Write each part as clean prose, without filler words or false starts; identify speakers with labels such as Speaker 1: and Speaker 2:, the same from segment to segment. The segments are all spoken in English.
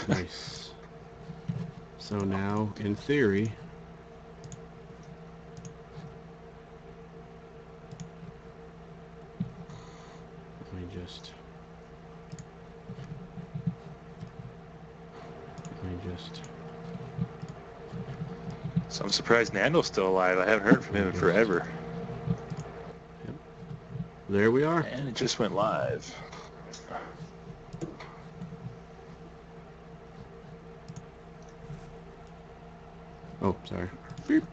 Speaker 1: Nice. So now, in theory, let me just
Speaker 2: So I'm surprised Nando's still alive. I haven't heard from him in forever.
Speaker 1: Yep. There we are.
Speaker 2: And it just went live.
Speaker 1: Oh, sorry. Beep.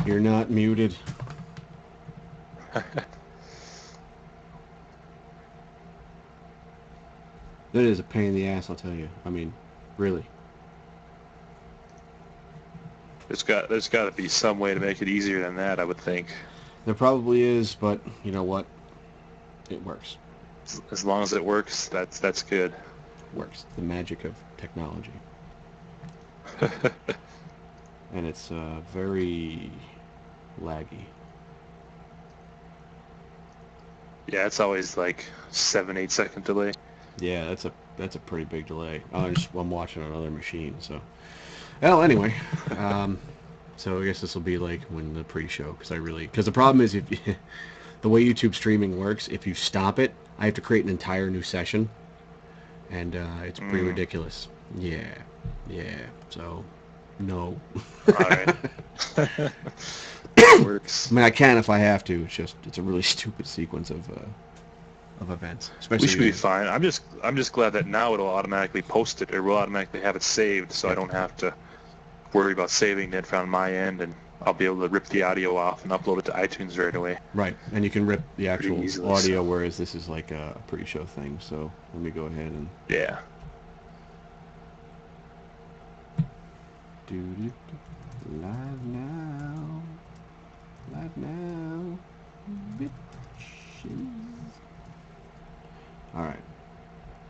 Speaker 1: You're not muted. That is a pain in the ass, I'll tell you. I mean, really.
Speaker 2: There's got to be some way to make it easier than that, I would think.
Speaker 1: There probably is, but you know what? It works.
Speaker 2: As long as it works, that's good.
Speaker 1: Works. The magic of technology. And it's very laggy.
Speaker 2: Yeah, it's always like 7-8 second delay.
Speaker 1: Yeah, that's a pretty big delay. I'm watching on another machine, so. Well, anyway, so I guess this will be like when the pre-show, because the problem is if you, the way YouTube streaming works, if you stop it, I have to create an entire new session, and it's pretty ridiculous. Yeah, so no.
Speaker 2: All right. It works.
Speaker 1: I mean, I can if I have to. It's a really stupid sequence of events. Especially
Speaker 2: We should be fine. I'm just glad that now it'll automatically post it, or will automatically have it saved, so I don't have to worry about saving it from my end, and I'll be able to rip the audio off and upload it to iTunes right away.
Speaker 1: Right, and you can rip the actual
Speaker 2: easily,
Speaker 1: audio,
Speaker 2: so.
Speaker 1: whereas this is like a pre-show thing. So let me go ahead and
Speaker 2: Yeah.
Speaker 1: do live now, bitches. All right.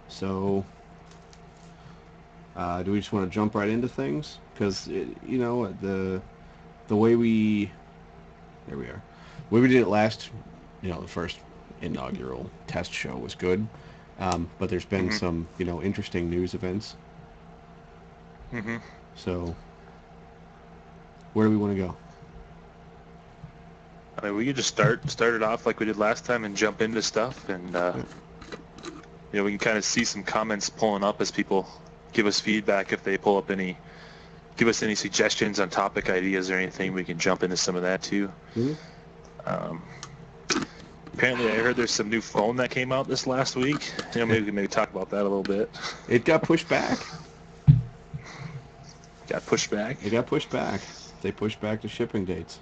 Speaker 1: So, do we just want to jump right into things? Because you know the way we there we are. The way we did it last, you know, the first inaugural test show was good, but there's been some interesting news events. So, where do we want to go?
Speaker 2: I mean, we could just start it off like we did last time and jump into stuff, and we can kind of see some comments pulling up as people give us feedback. If they pull up give us any suggestions on topic ideas or anything, we can jump into some of that too. Apparently, I heard there's some new phone that came out this last week. Maybe we can talk about that a little bit.
Speaker 1: It got pushed back.
Speaker 2: Got pushed back?
Speaker 1: It got pushed back. They pushed back the shipping dates.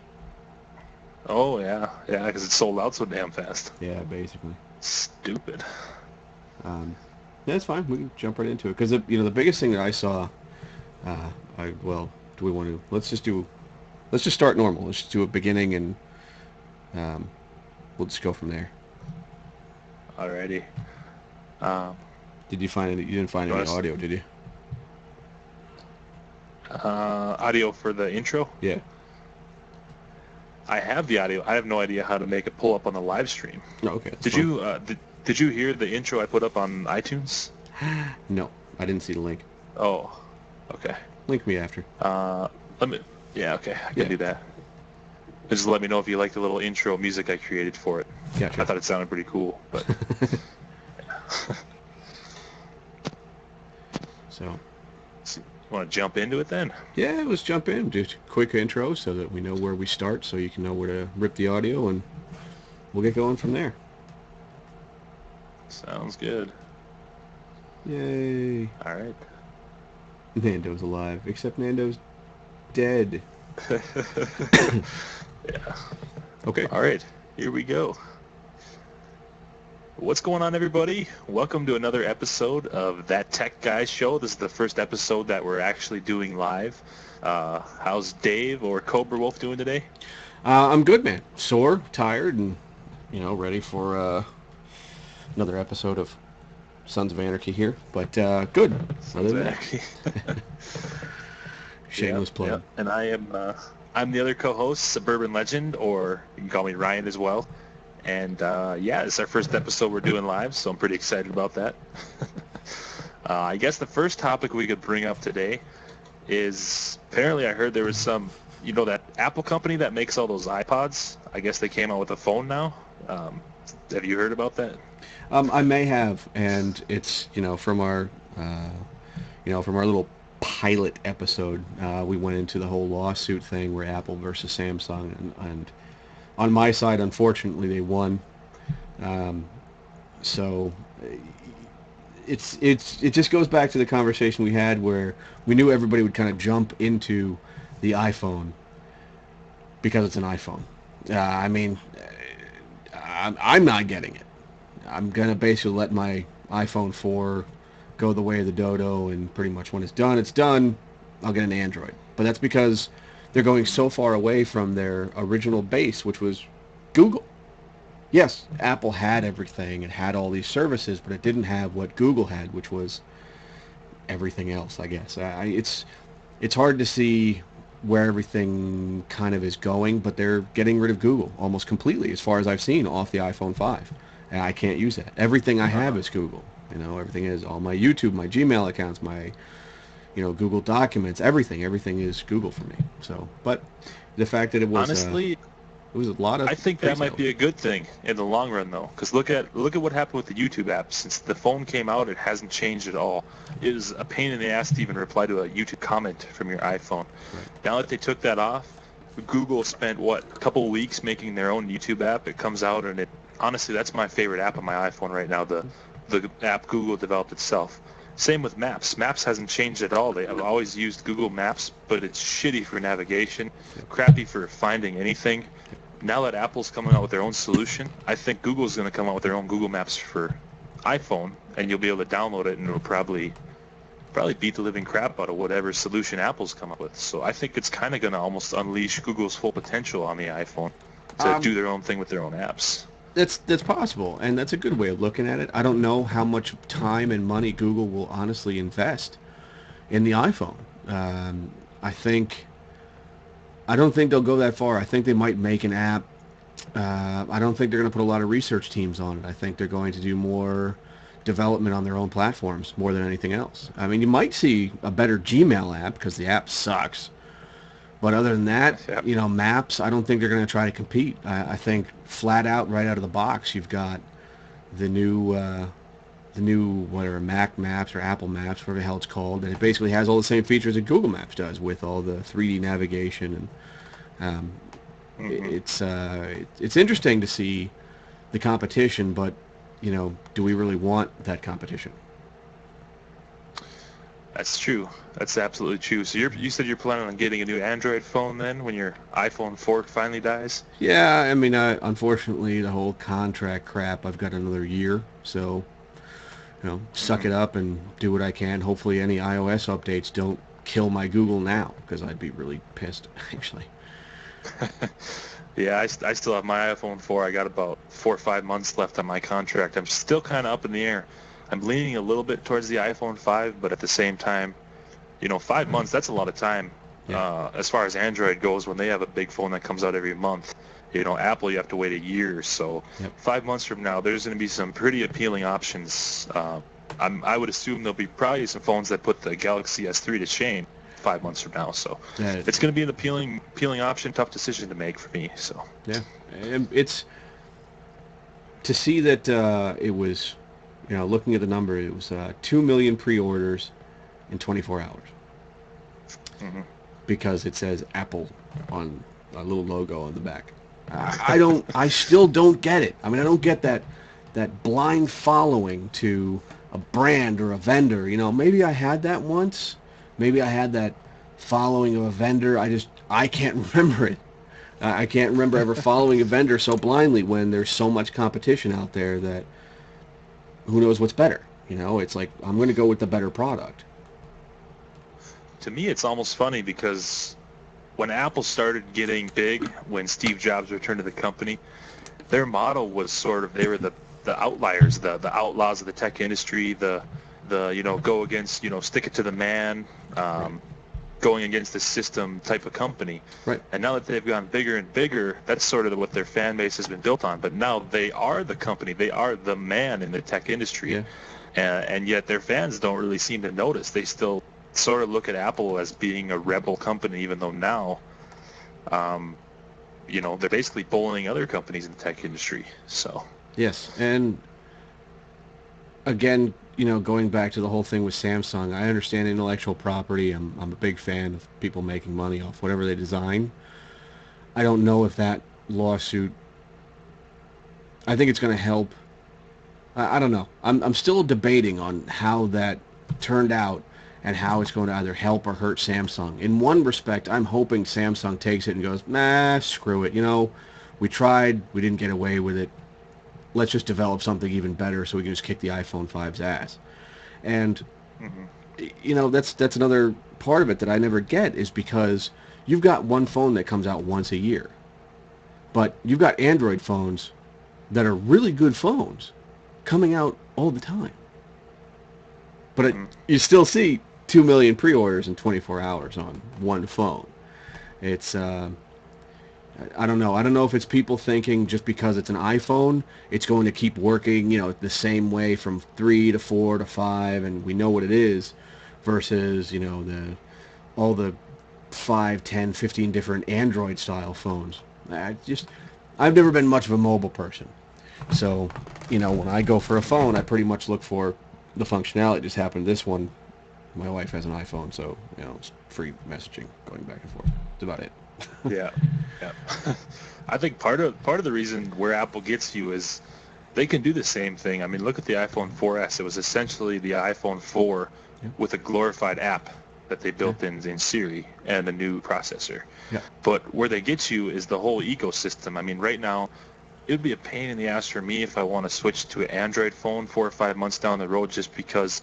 Speaker 2: Oh, yeah, because it sold out so damn fast.
Speaker 1: Yeah, basically.
Speaker 2: Stupid.
Speaker 1: That's fine. We can jump right into it. Because, the biggest thing that I saw, do we want to, let's just start normal. Let's just do a beginning and we'll just go from there.
Speaker 2: Alrighty.
Speaker 1: Did you find you didn't find any audio, did you?
Speaker 2: Audio for the intro?
Speaker 1: Yeah.
Speaker 2: I have the audio. I have no idea how to make it pull up on the live stream.
Speaker 1: Oh, okay.
Speaker 2: Did you hear the intro I put up on iTunes?
Speaker 1: No, I didn't see the link.
Speaker 2: Oh, okay.
Speaker 1: Link me after.
Speaker 2: Okay, I can do that. Just let me know if you like the little intro music I created for it.
Speaker 1: Gotcha.
Speaker 2: I thought it sounded pretty cool, but.
Speaker 1: So.
Speaker 2: Want to jump into it then?
Speaker 1: Yeah, let's jump in. Just a quick intro so that we know where we start, so you can know where to rip the audio, and we'll get going from there.
Speaker 2: Sounds good.
Speaker 1: Yay.
Speaker 2: All right.
Speaker 1: Nando's alive, except Nando's dead.
Speaker 2: Yeah.
Speaker 1: Okay.
Speaker 2: All right, here we go. What's going on, everybody? Welcome to another episode of That Tech Guy Show. This is the first episode that we're actually doing live. How's Dave or Cobra Wolf doing today?
Speaker 1: I'm good, man. Sore, tired, and ready for another episode of Sons of Anarchy here. But good.
Speaker 2: Sons of Anarchy.
Speaker 1: Shameless plug.
Speaker 2: And I'm the other co-host, Suburban Legend, or you can call me Ryan as well. And yeah, it's our first episode we're doing live, so I'm pretty excited about that. I guess the first topic we could bring up today is apparently I heard there was some, that Apple company that makes all those iPods. I guess they came out with a phone now. Have you heard about that?
Speaker 1: I may have, and it's from our little pilot episode, we went into the whole lawsuit thing where Apple versus Samsung, and on my side, unfortunately, they won. So it just goes back to the conversation we had where we knew everybody would kind of jump into the iPhone because it's an iPhone. I mean, I'm not getting it. I'm gonna basically let my iPhone 4 go the way of the dodo, and pretty much when it's done, it's done. I'll get an Android. But that's because they're going so far away from their original base, which was Google. Yes, Apple had everything. It had all these services, but it didn't have what Google had, which was everything else, I guess. It's hard to see where everything kind of is going, but they're getting rid of Google almost completely, as far as I've seen, off the iPhone 5. And I can't use that. Everything I have is Google. Everything is all my YouTube, my Gmail accounts, my Google Documents, everything is Google for me. So, but the fact that it was
Speaker 2: honestly,
Speaker 1: it was a lot of.
Speaker 2: I think that might be a good thing in the long run, though, because look at what happened with the YouTube app. Since the phone came out, it hasn't changed at all. It was a pain in the ass to even reply to a YouTube comment from your iPhone. Right. Now that they took that off, Google spent a couple of weeks making their own YouTube app. It comes out, and honestly, that's my favorite app on my iPhone right now. The app Google developed itself. Same with Maps. Maps hasn't changed at all. I've always used Google Maps, but it's shitty for navigation, crappy for finding anything. Now that Apple's coming out with their own solution, I think Google's going to come out with their own Google Maps for iPhone, and you'll be able to download it, and it'll probably beat the living crap out of whatever solution Apple's come up with. So I think it's kind of going to almost unleash Google's full potential on the iPhone to do their own thing with their own apps.
Speaker 1: That's possible, and that's a good way of looking at it. I don't know how much time and money Google will honestly invest in the iPhone. I don't think they'll go that far. I think they might make an app. I don't think they're going to put a lot of research teams on it. I think they're going to do more development on their own platforms more than anything else. I mean, you might see a better Gmail app because the app sucks. But other than that, Maps, I don't think they're going to try to compete. I think flat out, right out of the box, you've got the new whatever, Mac Maps or Apple Maps, whatever the hell it's called, and it basically has all the same features that Google Maps does with all the 3D navigation, and it's interesting to see the competition, but do we really want that competition?
Speaker 2: That's true. That's absolutely true. So you said you're planning on getting a new Android phone then when your iPhone 4 finally dies?
Speaker 1: Yeah, I mean, unfortunately, the whole contract crap, I've got another year, so, suck it up and do what I can. Hopefully any iOS updates don't kill my Google now, because I'd be really pissed, actually.
Speaker 2: Yeah, I still have my iPhone 4. I got about 4 or 5 months left on my contract. I'm still kind of up in the air. I'm leaning a little bit towards the iPhone 5, but at the same time, 5 months, that's a lot of time. Yeah. As far as Android goes, when they have a big phone that comes out every month, Apple, you have to wait a year. So 5 months from now, there's going to be some pretty appealing options. I would assume there'll be probably some phones that put the Galaxy S3 to shame 5 months from now. So it's going to be an appealing option, tough decision to make for me. So
Speaker 1: yeah, and it's to see that it was... looking at the number, it was 2 million pre-orders in 24 hours. Mm-hmm. Because it says Apple on a little logo on the back. I still don't get it. I mean, I don't get that blind following to a brand or a vendor. Maybe I had that once. Maybe I had that following of a vendor. I can't remember it. I can't remember ever following a vendor so blindly when there's so much competition out there that who knows what's better. It's like, I'm going to go with the better product.
Speaker 2: To me, it's almost funny because when Apple started getting big, when Steve Jobs returned to the company, their model was they were the outliers, the outlaws of the tech industry, the go against, stick it to the man. going against the system type of company.
Speaker 1: Right.
Speaker 2: And now that they've gone bigger and bigger, that's sort of what their fan base has been built on. But now they are the company. They are the man in the tech industry.
Speaker 1: Yeah.
Speaker 2: And yet their fans don't really seem to notice. They still sort of look at Apple as being a rebel company, even though now, they're basically bullying other companies in the tech industry. So.
Speaker 1: Yes, and again, going back to the whole thing with Samsung, I understand intellectual property. I'm a big fan of people making money off whatever they design. I don't know if that lawsuit, I think it's going to help. I don't know. I'm still debating on how that turned out and how it's going to either help or hurt Samsung. In one respect, I'm hoping Samsung takes it and goes, nah, screw it. We tried, we didn't get away with it. Let's just develop something even better so we can just kick the iPhone 5's ass. And, that's another part of it that I never get, is because you've got one phone that comes out once a year. But you've got Android phones that are really good phones coming out all the time. But you still see 2 million pre-orders in 24 hours on one phone. It's... I don't know. I don't know if it's people thinking just because it's an iPhone, it's going to keep working, the same way from 3 to 4 to 5, and we know what it is, versus, all the 5, 10, 15 different Android-style phones. I've never been much of a mobile person. So, when I go for a phone, I pretty much look for the functionality. It just happened this one, my wife has an iPhone, so, it's free messaging going back and forth. That's about it.
Speaker 2: Yeah. I think part of the reason where Apple gets you is they can do the same thing. I mean, look at the iPhone 4S. It was essentially the iPhone 4 with a glorified app that they built in Siri and a new processor.
Speaker 1: Yeah.
Speaker 2: But where they get you is the whole ecosystem. I mean, right now, it would be a pain in the ass for me if I want to switch to an Android phone 4 or 5 months down the road, just because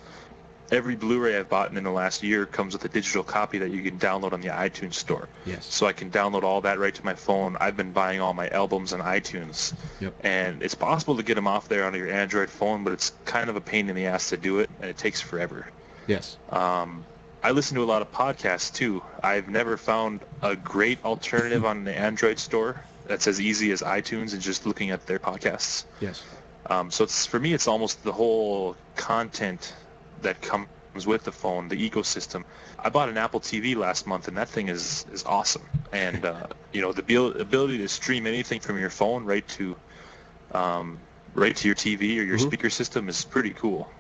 Speaker 2: every Blu-ray I've bought in the last year comes with a digital copy that you can download on the iTunes store.
Speaker 1: Yes.
Speaker 2: So I can download all that right to my phone. I've been buying all my albums on iTunes.
Speaker 1: Yep.
Speaker 2: And it's possible to get them off there on your Android phone, but it's kind of a pain in the ass to do it, and it takes forever.
Speaker 1: Yes.
Speaker 2: I listen to a lot of podcasts, too. I've never found a great alternative on the Android store that's as easy as iTunes and just looking at their podcasts.
Speaker 1: Yes.
Speaker 2: So for me, it's almost the whole content that comes with the phone, the ecosystem. I bought an Apple TV last month, and that thing is awesome. And the ability to stream anything from your phone right to your TV or your speaker system is pretty cool.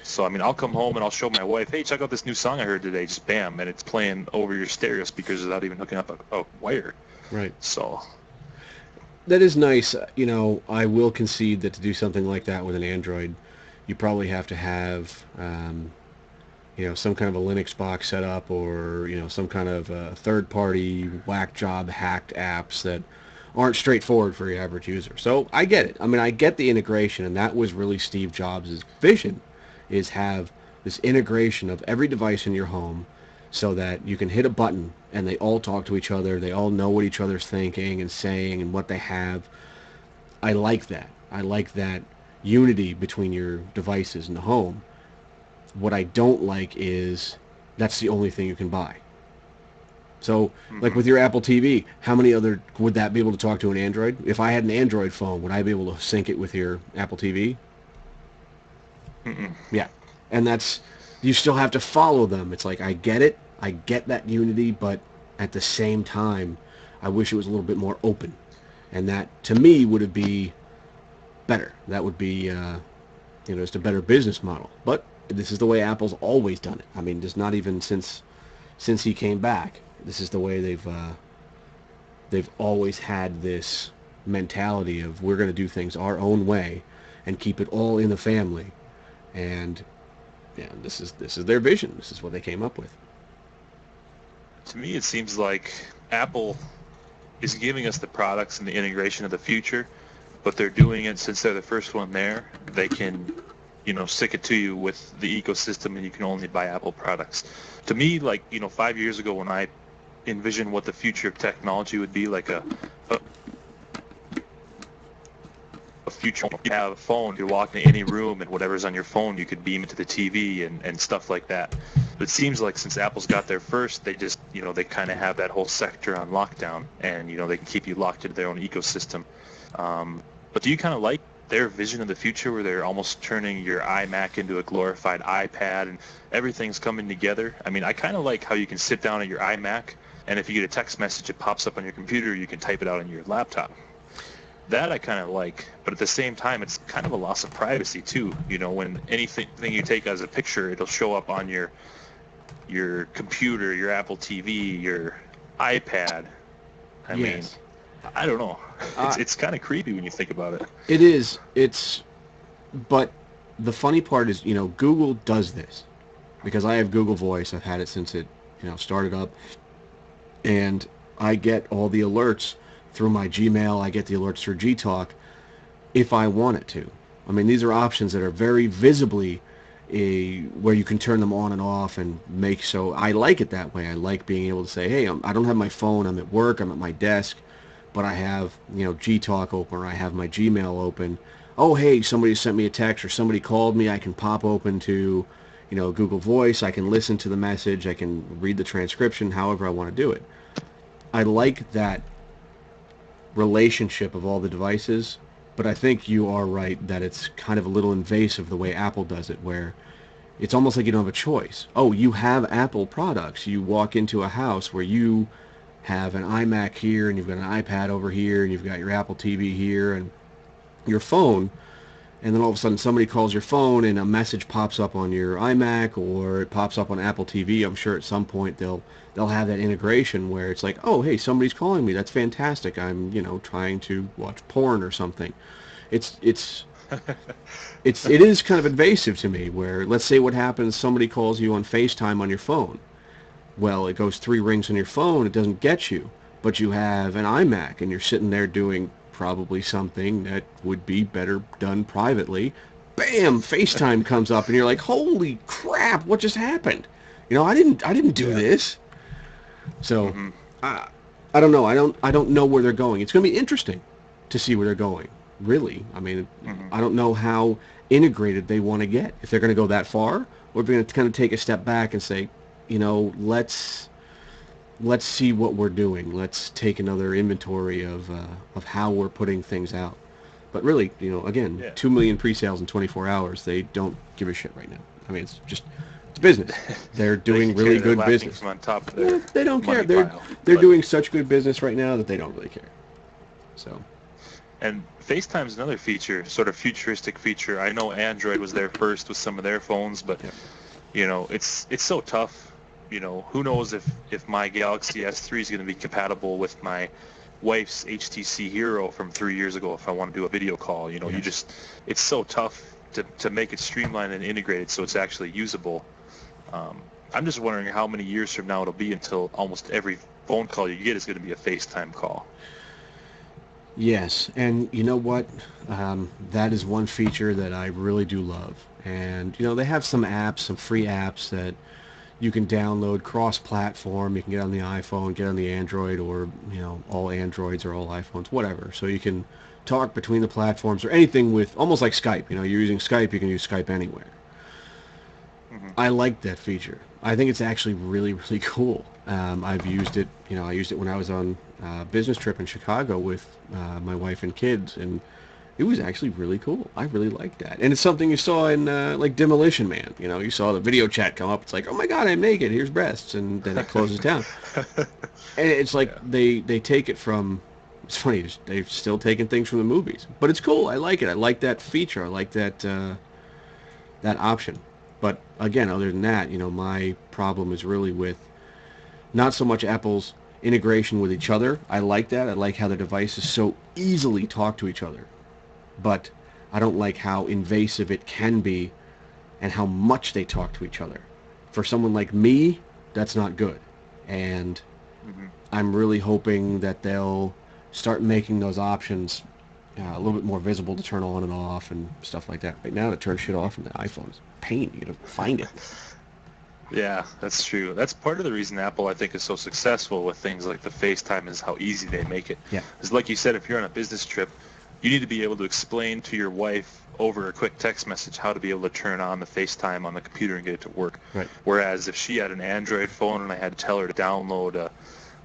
Speaker 2: So I mean, I'll come home and I'll show my wife, hey, check out this new song I heard today. Just bam, and it's playing over your stereo speakers without even hooking up a wire.
Speaker 1: Right.
Speaker 2: So
Speaker 1: that is nice. I will concede that to do something like that with an Android, you probably have to have, some kind of a Linux box set up, or, some kind of third-party whack job hacked apps that aren't straightforward for your average user. So I get it. I mean, I get the integration, and that was really Steve Jobs' vision, is have this integration of every device in your home so that you can hit a button and they all talk to each other. They all know what each other's thinking and saying and what they have. I like that. I like that unity between your devices in the home. What I don't like is that's the only thing you can buy. So, like with your Apple TV, how many other, would that be able to talk to an Android? If I had an Android phone, would I be able to sync it with your Apple TV?
Speaker 2: Mm-mm.
Speaker 1: Yeah. And you still have to follow them. It's like, I get it. I get that unity, but at the same time, I wish it was a little bit more open. And that, to me, would be better. That would be, just a better business model. But this is the way Apple's always done it. I mean, just not even since he came back. This is the way they've always had this mentality of, we're going to do things our own way and keep it all in the family. And this is their vision. This is what they came up with.
Speaker 2: To me, it seems like Apple is giving us the products and the integration of the future, but they're doing it since they're the first one there. They can, stick it to you with the ecosystem, and you can only buy Apple products. To me, 5 years ago when I envisioned what the future of technology would be, like a future, you have a phone, you walk into any room, and whatever's on your phone, you could beam it to the TV and stuff like that. But it seems like since Apple's got there first, they just, they kind of have that whole sector on lockdown, and, they can keep you locked into their own ecosystem. But do you kind of like their vision of the future where they're almost turning your iMac into a glorified iPad and everything's coming together? I mean, I kind of like how you can sit down at your iMac, and if you get a text message, it pops up on your computer, you can type it out on your laptop. That I kind of like, but at the same time, it's kind of a loss of privacy too. When anything you take as a picture, it'll show up on your computer, your Apple TV, your iPad. I mean, I don't know. It's kind of creepy when you think about it.
Speaker 1: It is. But the funny part is, Google does this because I have Google Voice. I've had it since it, started up, and I get all the alerts through my Gmail. I get the alerts through Gtalk if I want it to. I mean, these are options that are very visibly where you can turn them on and off and make, so I like it that way. I like being able to say, hey, I don't have my phone, I'm at work, I'm at my desk, but I have, Gtalk open, or I have my Gmail open. Oh, hey, somebody sent me a text or somebody called me, I can pop open to, Google Voice, I can listen to the message, I can read the transcription, however I want to do it. I like that relationship of all the devices, but I think you are right that it's kind of a little invasive the way Apple does it, where it's almost like you don't have a choice. Oh, you have Apple products. You walk into a house where you have an iMac here, and you've got an iPad over here, and you've got your Apple TV here, and your phone, and then all of a sudden somebody calls your phone and a message pops up on your iMac, or it pops up on Apple TV. I'm sure at some point they'll have that integration where it's like, oh, hey, somebody's calling me. That's fantastic. I'm, trying to watch porn or something. It is kind of invasive to me, where let's say what happens, somebody calls you on FaceTime on your phone. Well, it goes 3 rings on your phone, it doesn't get you, but you have an iMac and you're sitting there doing probably something that would be better done privately. Bam, FaceTime comes up and you're like, holy crap, what just happened? I didn't do this. So I don't know. I don't know where they're going. It's going to be interesting to see where they're going. Really, I mean, I don't know how integrated they want to get. If they're going to go that far, or if they're going to kind of take a step back and say, let's see what we're doing. Let's take another inventory of how we're putting things out. But really, again, 2 million pre-sales in 24 hours. They don't give a shit right now. I mean, it's business. They're doing really good business.
Speaker 2: From on top of their
Speaker 1: they don't care.
Speaker 2: pile.
Speaker 1: They're doing such good business right now that they don't really care. So.
Speaker 2: And FaceTime's another feature, sort of futuristic feature. I know Android was there first with some of their phones, but it's so tough. Who knows if my Galaxy S3 is going to be compatible with my wife's HTC Hero from 3 years ago if I want to do a video call. It's so tough to make it streamlined and integrated so it's actually usable. I'm just wondering how many years from now it'll be until almost every phone call you get is going to be a FaceTime call.
Speaker 1: Yes, and you know what? That is one feature that I really do love. And, they have some apps, some free apps that you can download cross-platform. You can get on the iPhone, get on the Android, or, all Androids or all iPhones, whatever. So you can talk between the platforms or anything with, almost like Skype. You're using Skype, you can use Skype anywhere. I like that feature. I think it's actually really, really cool. I've used it, I used it when I was on a business trip in Chicago with my wife and kids, and it was actually really cool. I really liked that. And it's something you saw in, like Demolition Man. You saw the video chat come up. It's like, oh my God, I'm naked. Here's breasts. And then it closes down. And it's like they take it from, it's funny, they've still taken things from the movies. But it's cool. I like it. I like that feature. I like that option. But again, other than that, my problem is really with not so much Apple's integration with each other. I like that. I like how the devices so easily talk to each other. But I don't like how invasive it can be and how much they talk to each other. For someone like me, that's not good. And I'm really hoping that they'll start making those options a little bit more visible to turn on and off and stuff like that. Right now, to turn shit off in the iPhone is a pain. You gotta find it.
Speaker 2: Yeah, that's true. That's part of the reason Apple, I think, is so successful with things like the FaceTime is how easy they make it.
Speaker 1: Yeah.
Speaker 2: Because like you said, if you're on a business trip, you need to be able to explain to your wife over a quick text message how to be able to turn on the FaceTime on the computer and get it to work.
Speaker 1: Right.
Speaker 2: Whereas if she had an Android phone and I had to tell her to download a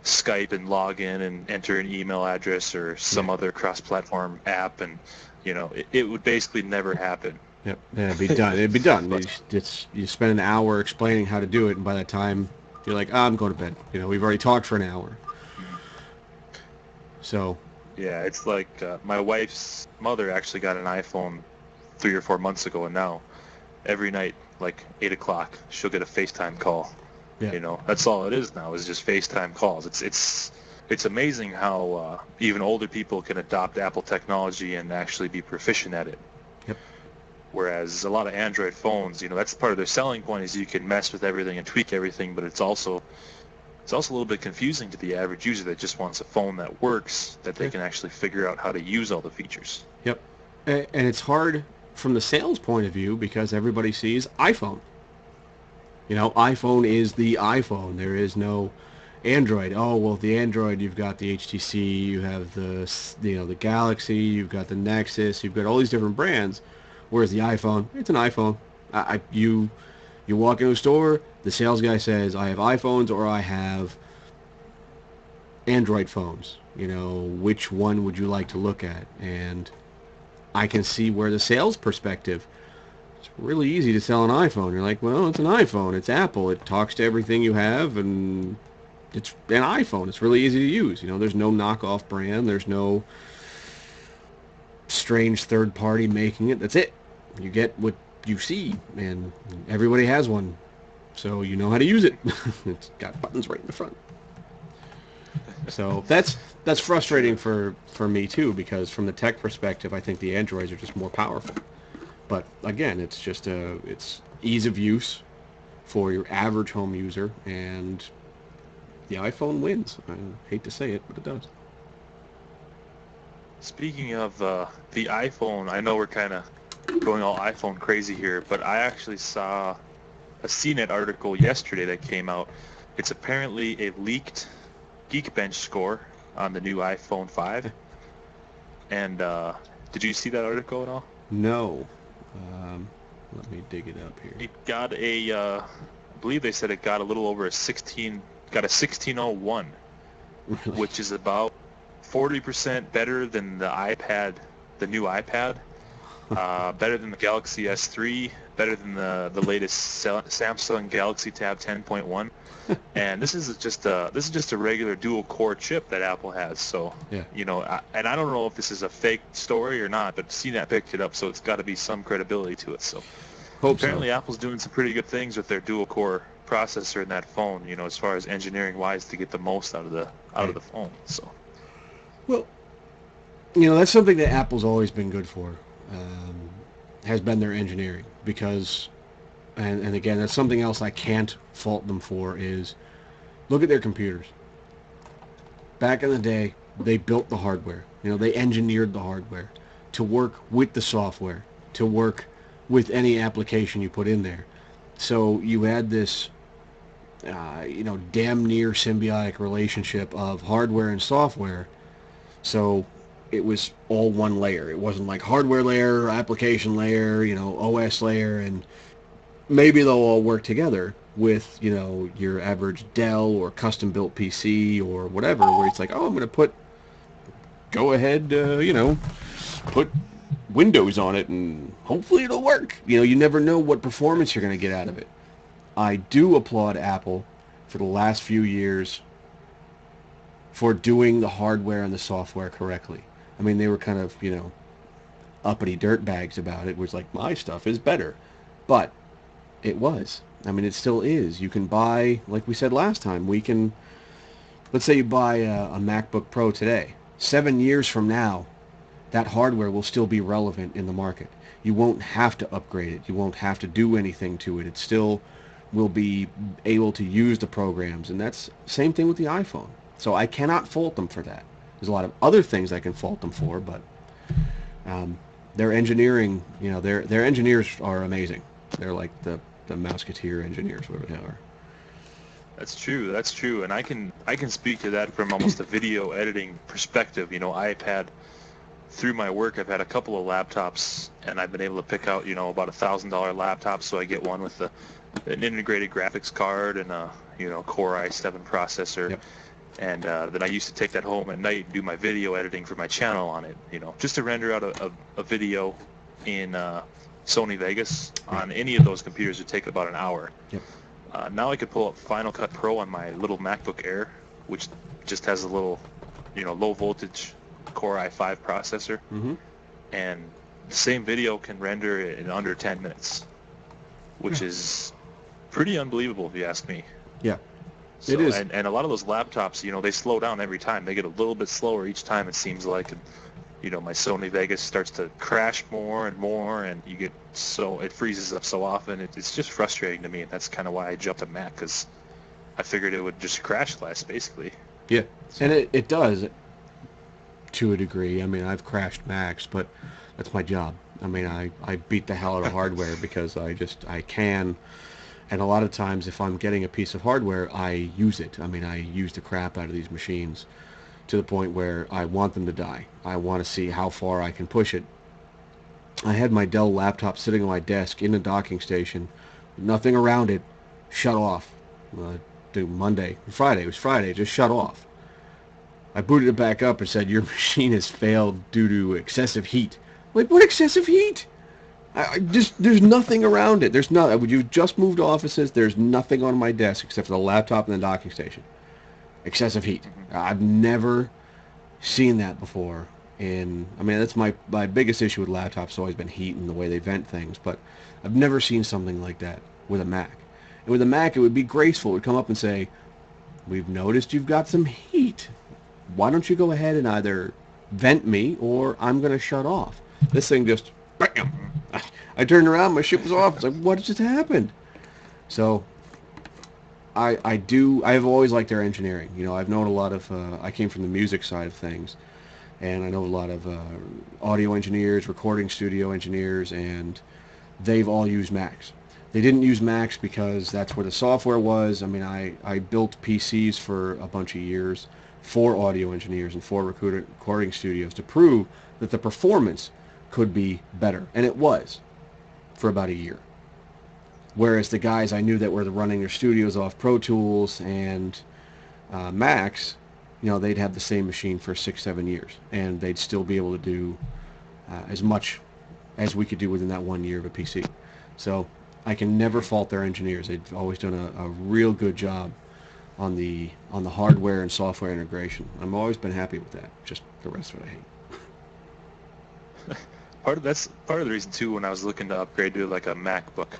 Speaker 2: Skype and log in and enter an email address or some other cross-platform app, and it would basically never happen.
Speaker 1: Yep. Yeah, it'd be done. It'd be done. You spend an hour explaining how to do it, and by that time you're like, I'm going to bed. We've already talked for an hour. So.
Speaker 2: Yeah, it's like my wife's mother actually got an iPhone 3 or 4 months ago, and now every night, like 8 o'clock, she'll get a FaceTime call.
Speaker 1: Yeah.
Speaker 2: That's all it is now, is just FaceTime calls. It's amazing how even older people can adopt Apple technology and actually be proficient at it.
Speaker 1: Yep.
Speaker 2: Whereas a lot of Android phones, that's part of their selling point, is you can mess with everything and tweak everything, but it's also a little bit confusing to the average user that just wants a phone that works, that they can actually figure out how to use all the features.
Speaker 1: Yep. And it's hard from the sales point of view because everybody sees iPhone. iPhone is the iPhone. There is no Android. Oh, well, the Android, you've got the HTC, you have the Galaxy, you've got the Nexus, you've got all these different brands. Whereas the iPhone, it's an iPhone. You walk into a store, the sales guy says, I have iPhones or I have Android phones. Which one would you like to look at? And I can see where the sales perspective, it's really easy to sell an iPhone. You're like, well, it's an iPhone. It's Apple. It talks to everything you have, and it's an iPhone. It's really easy to use. There's no knockoff brand. There's no strange third party making it. That's it. You get what you see, and everybody has one. So you know how to use it. It's got buttons right in the front. So that's frustrating for me too, because from the tech perspective, I think the Androids are just more powerful. But again, it's just it's ease of use for your average home user, and the iPhone wins. I hate to say it, but it does.
Speaker 2: Speaking of the iPhone, I know we're kind of going all iPhone crazy here, but I actually saw a CNET article yesterday that came out. It's apparently a leaked Geekbench score on the new iPhone 5. And did you see that article at all?
Speaker 1: No. Let me dig it up here.
Speaker 2: It got I believe they said it got a little over a 1601,
Speaker 1: Really?
Speaker 2: which is about 40% better than the iPad, the new iPad, better than the Galaxy S3, better than the latest Samsung Galaxy Tab 10.1. And this is just a regular dual core chip that Apple has. So
Speaker 1: yeah.
Speaker 2: And I don't know if this is a fake story or not, but CNET picked it up, so it's got to be some credibility to it. So apparently Apple's doing some pretty good things with their dual core processor in that phone. As far as engineering wise, to get the most out of the phone. So.
Speaker 1: Well, that's something that Apple's always been good for. Has been their engineering, because. And again, that's something else I can't fault them for, is look at their computers. Back in the day, they built the hardware. They engineered the hardware to work with the software, to work with any application you put in there. So you had this, damn near symbiotic relationship of hardware and software. So it was all one layer. It wasn't like hardware layer, application layer, OS layer, and maybe they'll all work together with, your average Dell or custom-built PC or whatever, where it's like, oh, I'm going to go ahead, put Windows on it, and hopefully it'll work. You never know what performance you're going to get out of it. I do applaud Apple for the last few years for doing the hardware and the software correctly. I mean, they were kind of, uppity dirtbags about it, was like, my stuff is better. But it was. I mean, it still is. You can buy, like we said last time, let's say you buy a MacBook Pro today. 7 years from now, that hardware will still be relevant in the market. You won't have to upgrade it. You won't have to do anything to it. It still will be able to use the programs. And that's the same thing with the iPhone. So I cannot fault them for that. There's a lot of other things I can fault them for, but their engineering, their engineers are amazing. They're like the Mouseketeer engineers, whatever they are.
Speaker 2: That's true, and I can speak to that from almost a video editing perspective. through my work, I've had a couple of laptops, and I've been able to pick out, about $1,000 laptop. So I get one with an integrated graphics card and a, Core i7 processor.
Speaker 1: Yep.
Speaker 2: And then I used to take that home at night and do my video editing for my channel on it, just to render out a video in Sony Vegas on any of those computers would take about an hour.
Speaker 1: Yep.
Speaker 2: Now I could pull up Final Cut Pro on my little MacBook Air, which just has a little, low voltage Core i5 processor, and the same video can render in under 10 minutes, which is pretty unbelievable if you ask me.
Speaker 1: Yeah.
Speaker 2: So,
Speaker 1: it is.
Speaker 2: And a lot of those laptops, they slow down every time. They get a little bit slower each time, it seems like. And, my Sony Vegas starts to crash more and more, and it freezes up so often. It's just frustrating to me, and that's kind of why I jumped to Mac, because I figured it would just crash less, basically.
Speaker 1: Yeah, and it does to a degree. I mean, I've crashed Macs, but that's my job. I mean, I beat the hell out of hardware because I can. And a lot of times, if I'm getting a piece of hardware, I use it. I mean, I use the crap out of these machines to the point where I want them to die. I want to see how far I can push it. I had my Dell laptop sitting on my desk in the docking station, nothing around it, shut off. Friday, it was Friday, it just shut off. I booted it back up and said, your machine has failed due to excessive heat. Like, what excessive heat? There's nothing around it. There's not. You've just moved offices. There's nothing on my desk except for the laptop and the docking station. Excessive heat. I've never seen that before. That's my biggest issue with laptops has always been heat and the way they vent things. But I've never seen something like that with a Mac. And with a Mac, it would be graceful. It would come up and say, we've noticed you've got some heat. Why don't you go ahead and either vent me or I'm going to shut off. This thing just, bam. I turned around, my shit was off. It's like, what just happened? So I've always liked their engineering. I've known a lot of, I came from the music side of things, and I know a lot of audio engineers, recording studio engineers, and they've all used Macs. They didn't use Macs because that's where the software was. I mean, I built PCs for a bunch of years for audio engineers and for recording studios to prove that the performance could be better, and it was for about a year. Whereas the guys I knew that were running their studios off Pro Tools and Macs, they'd have the same machine for 6-7 years, and they'd still be able to do as much as we could do within that 1 year of a PC. So I can never fault their engineers. They've always done a real good job on the hardware and software integration. I've always been happy with that. Just the rest of it I hate.
Speaker 2: That's part of the reason too. When I was looking to upgrade to like a MacBook,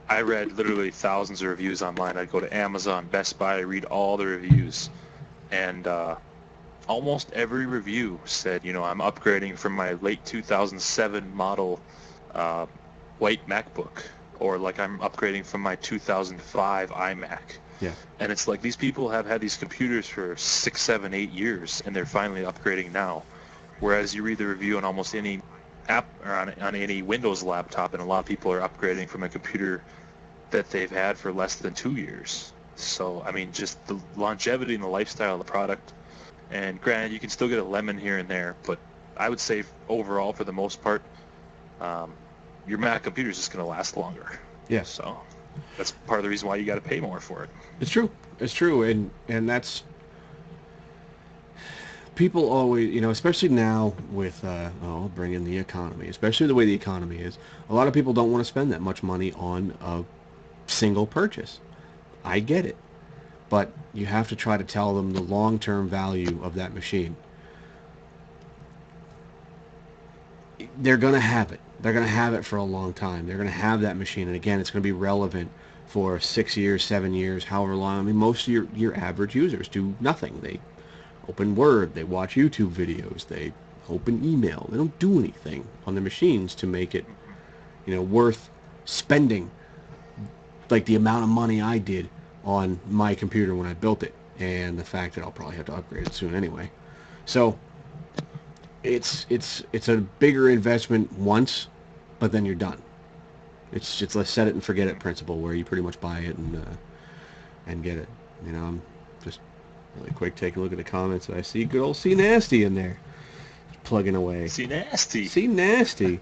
Speaker 2: I read literally thousands of reviews online. I'd go to Amazon, Best Buy, read all the reviews, and almost every review said, I'm upgrading from my late 2007 model white MacBook, or like I'm upgrading from my 2005 iMac.
Speaker 1: Yeah.
Speaker 2: And it's like these people have had these computers for 6, 7, 8 years, and they're finally upgrading now. Whereas you read the review on almost any app or on any Windows laptop, and a lot of people are upgrading from a computer that they've had for less than 2 years. So, I mean, just the longevity and the lifestyle of the product. And granted, you can still get a lemon here and there, but I would say overall, for the most part, your Mac computer is just going to last longer.
Speaker 1: Yeah.
Speaker 2: So that's part of the reason why you got to pay more for it.
Speaker 1: It's true. It's true. And that's... People always, especially now with, bring in the economy, especially the way the economy is, a lot of people don't want to spend that much money on a single purchase. I get it. But you have to try to tell them the long-term value of that machine. They're going to have it. They're going to have it for a long time. They're going to have that machine. And again, it's going to be relevant for 6 years, 7 years, however long. I mean, most of your average users do nothing. They open Word, they watch YouTube videos, they open email. They don't do anything on the machines to make it, worth spending like the amount of money I did on my computer when I built it, and the fact that I'll probably have to upgrade it soon anyway. So it's a bigger investment once, but then you're done. It's just a set it and forget it principle, where you pretty much buy it and get it. I'm just really quick take a look at the comments, and I see good old C Nasty in there. plugging away.
Speaker 2: See nasty.
Speaker 1: See nasty.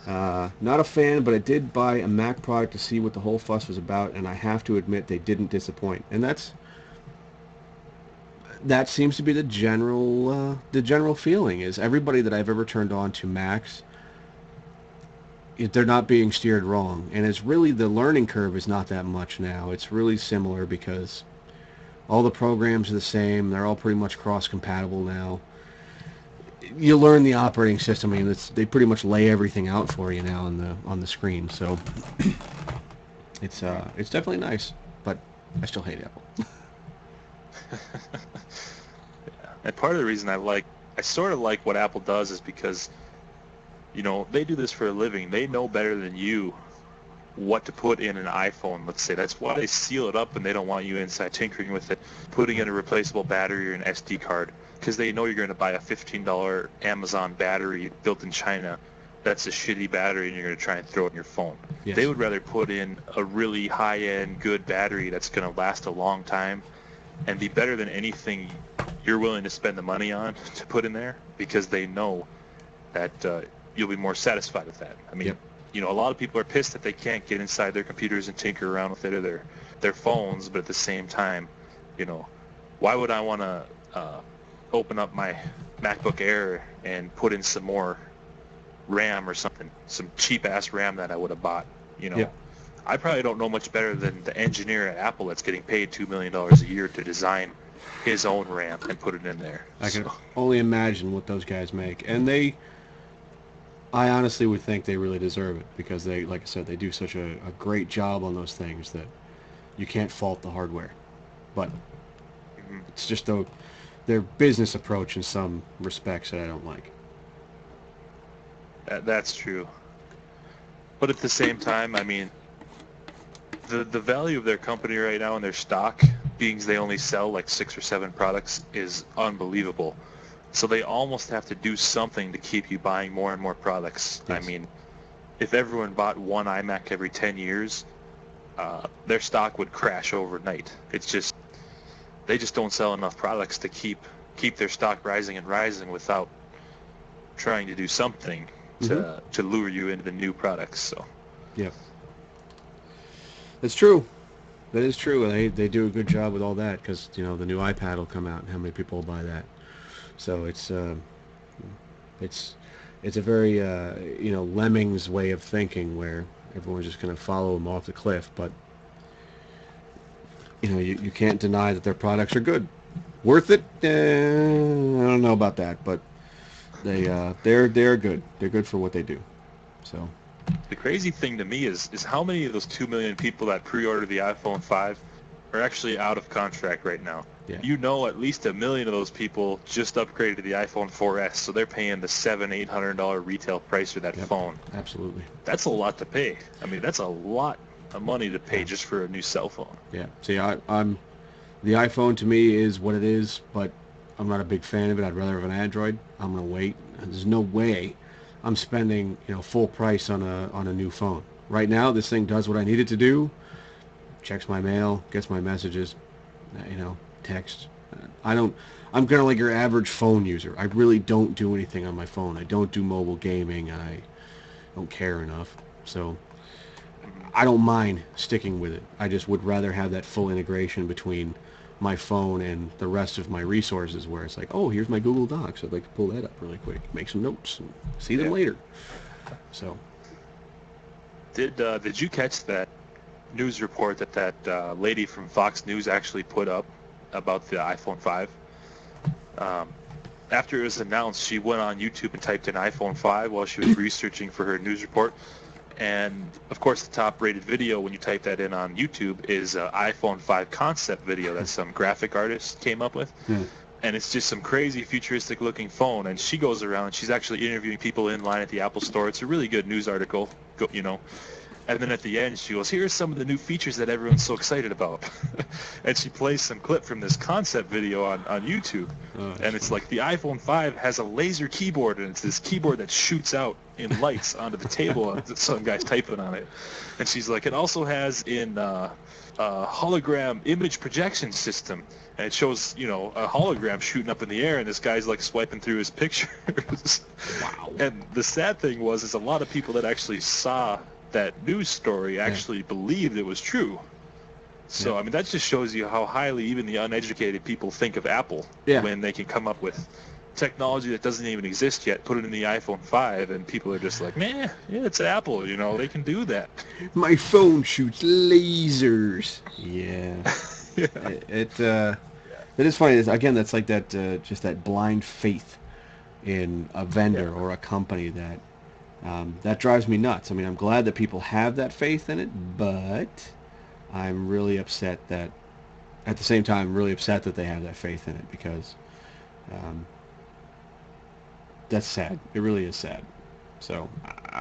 Speaker 1: Not a fan, but I did buy a Mac product to see what the whole fuss was about, and I have to admit they didn't disappoint. And that seems to be the general feeling is everybody that I've ever turned on to Macs, they're not being steered wrong. And it's really, the learning curve is not that much now. It's really similar because all the programs are the same. They're all pretty much cross-compatible now. You learn the operating system. I mean, they pretty much lay everything out for you now on the screen. So it's definitely nice, but I still hate Apple.
Speaker 2: Yeah. And part of the reason I sort of like what Apple does is because, you know, they do this for a living. They know better than you what to put in an iPhone, let's say. That's why they seal it up and they don't want you inside tinkering with it, putting in a replaceable battery or an SD card, because they know you're going to buy a $15 Amazon battery built in China. That's a shitty battery and you're going to try and throw it in your phone.
Speaker 1: Yes.
Speaker 2: They would rather put in a really high-end, good battery that's going to last a long time and be better than anything you're willing to spend the money on to put in there, because they know that you'll be more satisfied with that. I mean,
Speaker 1: Yep.
Speaker 2: You know, a lot of people are pissed that they can't get inside their computers and tinker around with it or their phones, but at the same time, you know, why would I want to open up my MacBook Air and put in some more RAM or something, some cheap-ass RAM that I would have bought, you know?
Speaker 1: Yep.
Speaker 2: I probably don't know much better than the engineer at Apple that's getting paid $2 million a year to design his own RAM and put it in there.
Speaker 1: I can only imagine what those guys make. And I honestly would think they really deserve it because they, like I said, they do such a great job on those things that you can't fault the hardware. But it's just their business approach in some respects that I don't like.
Speaker 2: That's true. But at the same time, I mean, the value of their company right now and their stock, being they only sell like 6 or 7 products, is unbelievable. So they almost have to do something to keep you buying more and more products.
Speaker 1: Yes.
Speaker 2: I mean, if everyone bought one iMac every 10 years, their stock would crash overnight. It's just, they just don't sell enough products to keep their stock rising and rising without trying to do something to lure you into the new products. So
Speaker 1: Yeah. That's true. That is true. They do a good job with all that because, you know, the new iPad will come out and how many people will buy that. So it's a very, you know, Lemmings way of thinking where everyone's just going to follow them off the cliff. But, you know, you can't deny that their products are good. Worth it? I don't know about that, but they're good. They're good for what they do. So
Speaker 2: the crazy thing to me is how many of those 2 million people that pre-ordered the iPhone 5 are actually out of contract right now.
Speaker 1: Yeah.
Speaker 2: You know, at least 1 million of those people just upgraded to the iPhone 4S, so they're paying the $700-800 retail price for that phone.
Speaker 1: Absolutely.
Speaker 2: That's a lot to pay. I mean, that's a lot of money to pay just for a new cell phone.
Speaker 1: Yeah. See, I'm the iPhone to me is what it is, but I'm not a big fan of it. I'd rather have an Android. I'm gonna wait. There's no way I'm spending, you know, full price on a new phone. Right now, this thing does what I need it to do. Checks my mail, gets my messages, you know, text. I'm kind of like your average phone user. I really don't do anything on my phone. I don't do mobile gaming. I don't care enough. So I don't mind sticking with it. I just would rather have that full integration between my phone and the rest of my resources where it's like, oh, here's my Google Docs. I'd like to pull that up really quick, make some notes, and see them later. So
Speaker 2: did you catch that news report that lady from Fox News actually put up about the iPhone 5? After it was announced, she went on YouTube and typed in iPhone 5 while she was researching for her news report. And, of course, the top-rated video when you type that in on YouTube is an iPhone 5 concept video that some graphic artist came up with. And it's just some crazy futuristic-looking phone. And she goes around, and she's actually interviewing people in line at the Apple Store. It's a really good news article, you know. And then at the end, she goes, "Here are some of the new features that everyone's so excited about." And she plays some clip from this concept video on YouTube. And it's like the iPhone 5 has a laser keyboard, and it's this keyboard that shoots out in lights onto the table. Some guy's typing on it. And she's like, it also has in hologram image projection system. And it shows, a hologram shooting up in the air, and this guy's like swiping through his pictures.
Speaker 1: Wow.
Speaker 2: And the sad thing is a lot of people that actually saw that news story actually believed it was true. So, I mean, that just shows you how highly even the uneducated people think of Apple when they can come up with technology that doesn't even exist yet, put it in the iPhone 5, and people are just like, man, yeah, it's Apple, they can do that.
Speaker 1: My phone shoots lasers. Yeah. It is funny. Again, that's like that, just that blind faith in a vendor or a company that drives me nuts. I mean, I'm glad that people have that faith in it, but I'm really upset that, at the same time, I'm really upset that they have that faith in it, because that's sad. It really is sad. So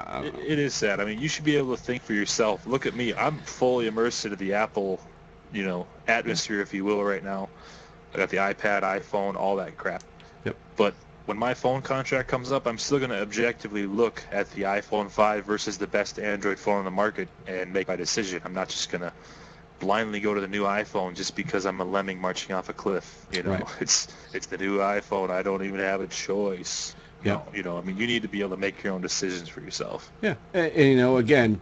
Speaker 2: it is sad. I mean, you should be able to think for yourself. Look at me. I'm fully immersed into the Apple, atmosphere, if you will, right now. I got the iPad, iPhone, all that crap.
Speaker 1: Yep.
Speaker 2: But when my phone contract comes up, I'm still going to objectively look at the iPhone 5 versus the best Android phone on the market and make my decision. I'm not just going to blindly go to the new iPhone just because I'm a lemming marching off a cliff.
Speaker 1: Right.
Speaker 2: It's the new iPhone. I don't even have a choice.
Speaker 1: Yeah.
Speaker 2: I mean, you need to be able to make your own decisions for yourself.
Speaker 1: Yeah. And again,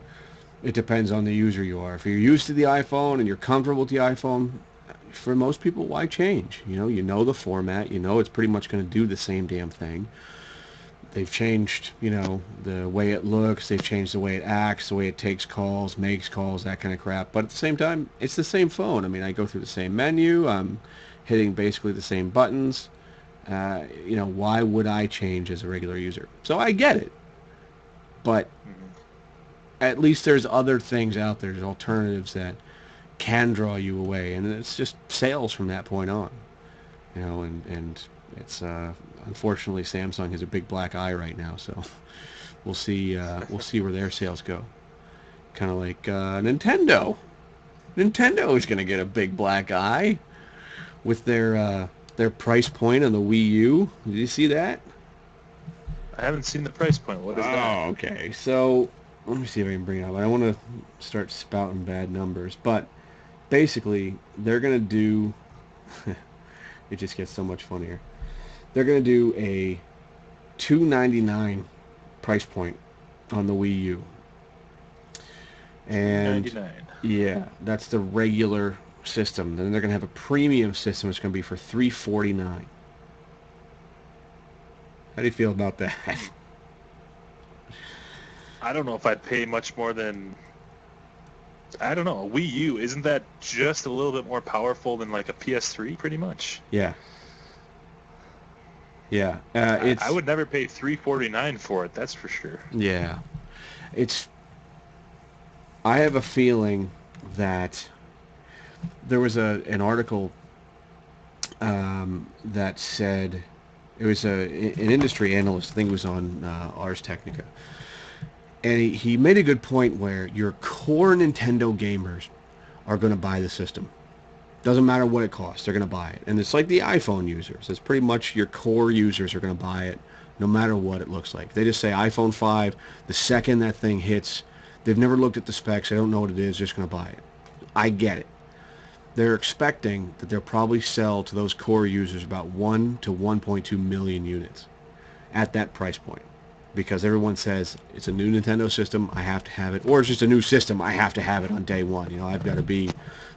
Speaker 1: it depends on the user you are. If you're used to the iPhone and you're comfortable with the iPhone, for most people, why change? You know the format. It's pretty much going to do the same damn thing. They've changed, the way it looks. They've changed the way it acts, the way it takes calls, makes calls, that kind of crap. But at the same time, it's the same phone. I mean, I go through the same menu. I'm hitting basically the same buttons. Why would I change as a regular user? So I get it. But at least there's other things out there. There's alternatives that can draw you away, and it's just sales from that point on. And it's unfortunately Samsung has a big black eye right now, so we'll see where their sales go. Kind of like Nintendo. Nintendo is going to get a big black eye with their price point on the Wii U. Did you see that?
Speaker 2: I haven't seen the price point. What is that?
Speaker 1: Oh, okay. So let me see if I can bring it up. I don't want to start spouting bad numbers, but basically they're going to do it just gets so much funnier. They're going to do a $299 price point on the Wii U. And
Speaker 2: $299.
Speaker 1: Yeah, that's the regular system. Then they're going to have a premium system. It's going to be for $349. How do you feel about that?
Speaker 2: I don't know if I'd pay much more than, I don't know, a Wii U. Isn't that just a little bit more powerful than like a PS3 pretty much?
Speaker 1: Yeah. Yeah.
Speaker 2: I would never pay $349 for it, that's for sure.
Speaker 1: Yeah. I have a feeling that there was an article that said, it was an industry analyst, I think it was on Ars Technica, and he made a good point where your core Nintendo gamers are going to buy the system. Doesn't matter what it costs, they're going to buy it. And it's like the iPhone users. It's pretty much your core users are going to buy it no matter what it looks like. They just say iPhone 5, the second that thing hits, they've never looked at the specs, they don't know what it is, just going to buy it. I get it. They're expecting that they'll probably sell to those core users about 1 to 1.2 million units at that price point. Because everyone says, it's a new Nintendo system, I have to have it. Or it's just a new system, I have to have it on day one. I've got to be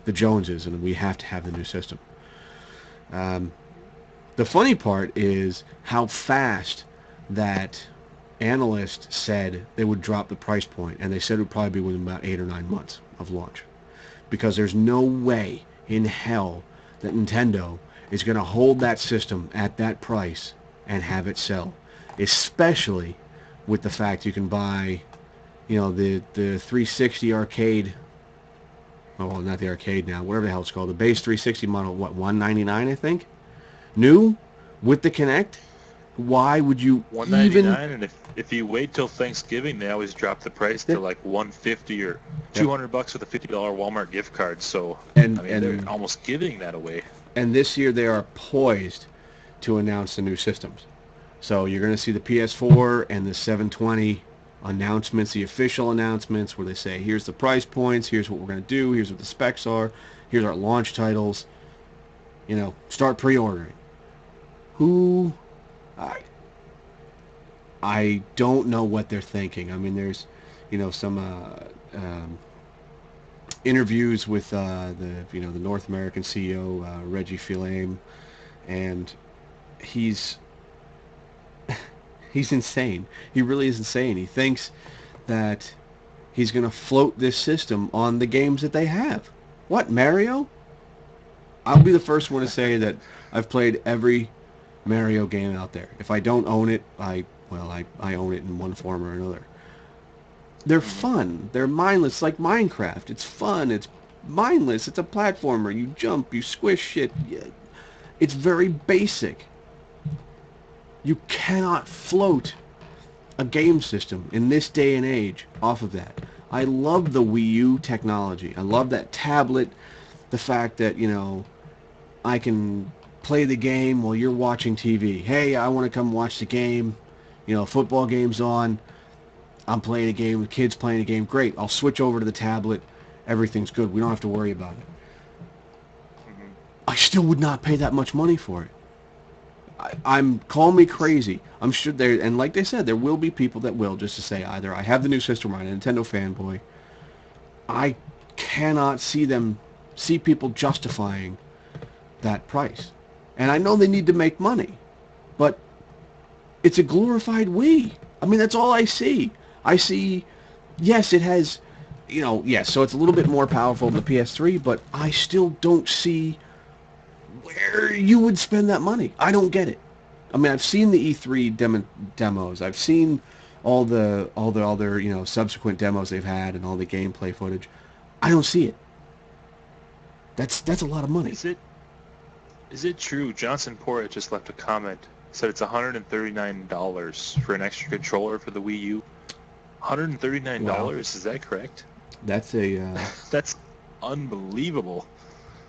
Speaker 1: the Joneses, and we have to have the new system. The funny part is how fast that analyst said they would drop the price point, and they said it would probably be within about 8 or 9 months of launch. Because there's no way in hell that Nintendo is going to hold that system at that price and have it sell. Especially with the fact you can buy, the 360 arcade, oh, well, not the arcade now, whatever the hell it's called, the base 360 model, what, $199 I think? New? With the Kinect? Why would you even?
Speaker 2: $199, and if you wait till Thanksgiving, they always drop the price to like $150 or
Speaker 1: Yep.
Speaker 2: $200 with a $50 Walmart gift card. So
Speaker 1: And
Speaker 2: I mean, they're
Speaker 1: and
Speaker 2: almost giving that away.
Speaker 1: and this year they are poised to announce the new systems. So you're going to see the PS4 and the 720 announcements, the official announcements, where they say, here's the price points, here's what we're going to do, here's what the specs are, here's our launch titles. You know, start pre-ordering. Who? I, I don't know what they're thinking. I mean, there's, you know, some interviews with the North American CEO Reggie Fils-Aime, and he's he's insane. He really is insane. He thinks that he's going to float this system on the games that they have. What, Mario? I'll be the first one to say that I've played every Mario game out there. If I don't own it, I own it in one form or another. They're fun. They're mindless, like Minecraft. It's fun. It's mindless. It's a platformer. You jump. You squish shit. It's very basic. You cannot float a game system in this day and age off of that. I love the Wii U technology. I love that tablet. The fact that, you know, I can play the game while you're watching TV. Hey, I want to come watch the game. You know, football game's on. I'm playing a game, the kid's playing a game. Great, I'll switch over to the tablet. Everything's good. We don't have to worry about it. I still would not pay that much money for it. Call me crazy. I'm sure there, and like they said, there will be people that will, just to say either I have the new system or I'm a Nintendo fanboy. I cannot see people justifying that price. And I know they need to make money, but it's a glorified Wii. I mean, that's all I see. I see, yes, it has, you know, yes, so it's a little bit more powerful than the PS3, but I still don't see where you would spend that money. I don't get it. I mean, I've seen the E3 demos. I've seen all the other, you know, subsequent demos they've had and all the gameplay footage. I don't see it. That's a lot of money.
Speaker 2: Is it true? Johnson Porritt just left a comment. Said it's $139 for an extra controller for the Wii U. $139?
Speaker 1: Wow.
Speaker 2: Is that correct?
Speaker 1: That's a
Speaker 2: That's unbelievable.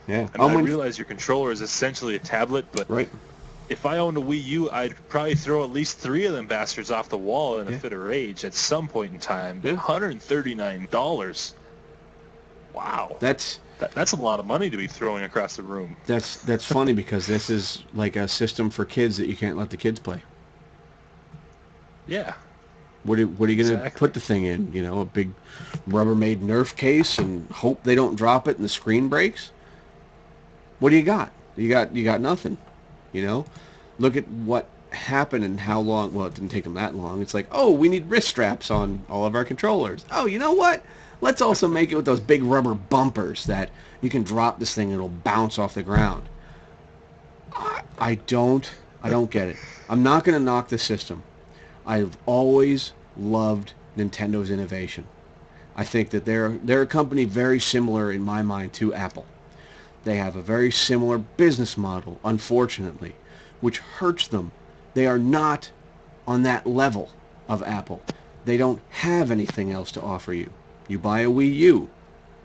Speaker 1: yeah.
Speaker 2: I mean, I realize your controller is essentially a tablet, but
Speaker 1: Right.
Speaker 2: if I owned a Wii U, I'd probably throw at least 3 of them bastards off the wall in a fit of rage at some point in time.
Speaker 1: Yeah.
Speaker 2: $139. Wow. That's a lot of money to be throwing across the room.
Speaker 1: That's funny because this is like a system for kids that you can't let the kids play.
Speaker 2: Yeah.
Speaker 1: What are you going to put the thing in? You know, a big Rubbermaid Nerf case and hope they don't drop it and the screen breaks? What do you got? You got nothing. You know? Look at what happened and how long. Well, it didn't take them that long. It's like, oh, we need wrist straps on all of our controllers. Oh, you know what? Let's also make it with those big rubber bumpers that you can drop this thing and it'll bounce off the ground. I don't get it. I'm not going to knock the system. I've always loved Nintendo's innovation. I think that they're a company very similar in my mind to Apple. They have a very similar business model, unfortunately, which hurts them. They are not on that level of Apple. They don't have anything else to offer you. You buy a Wii U.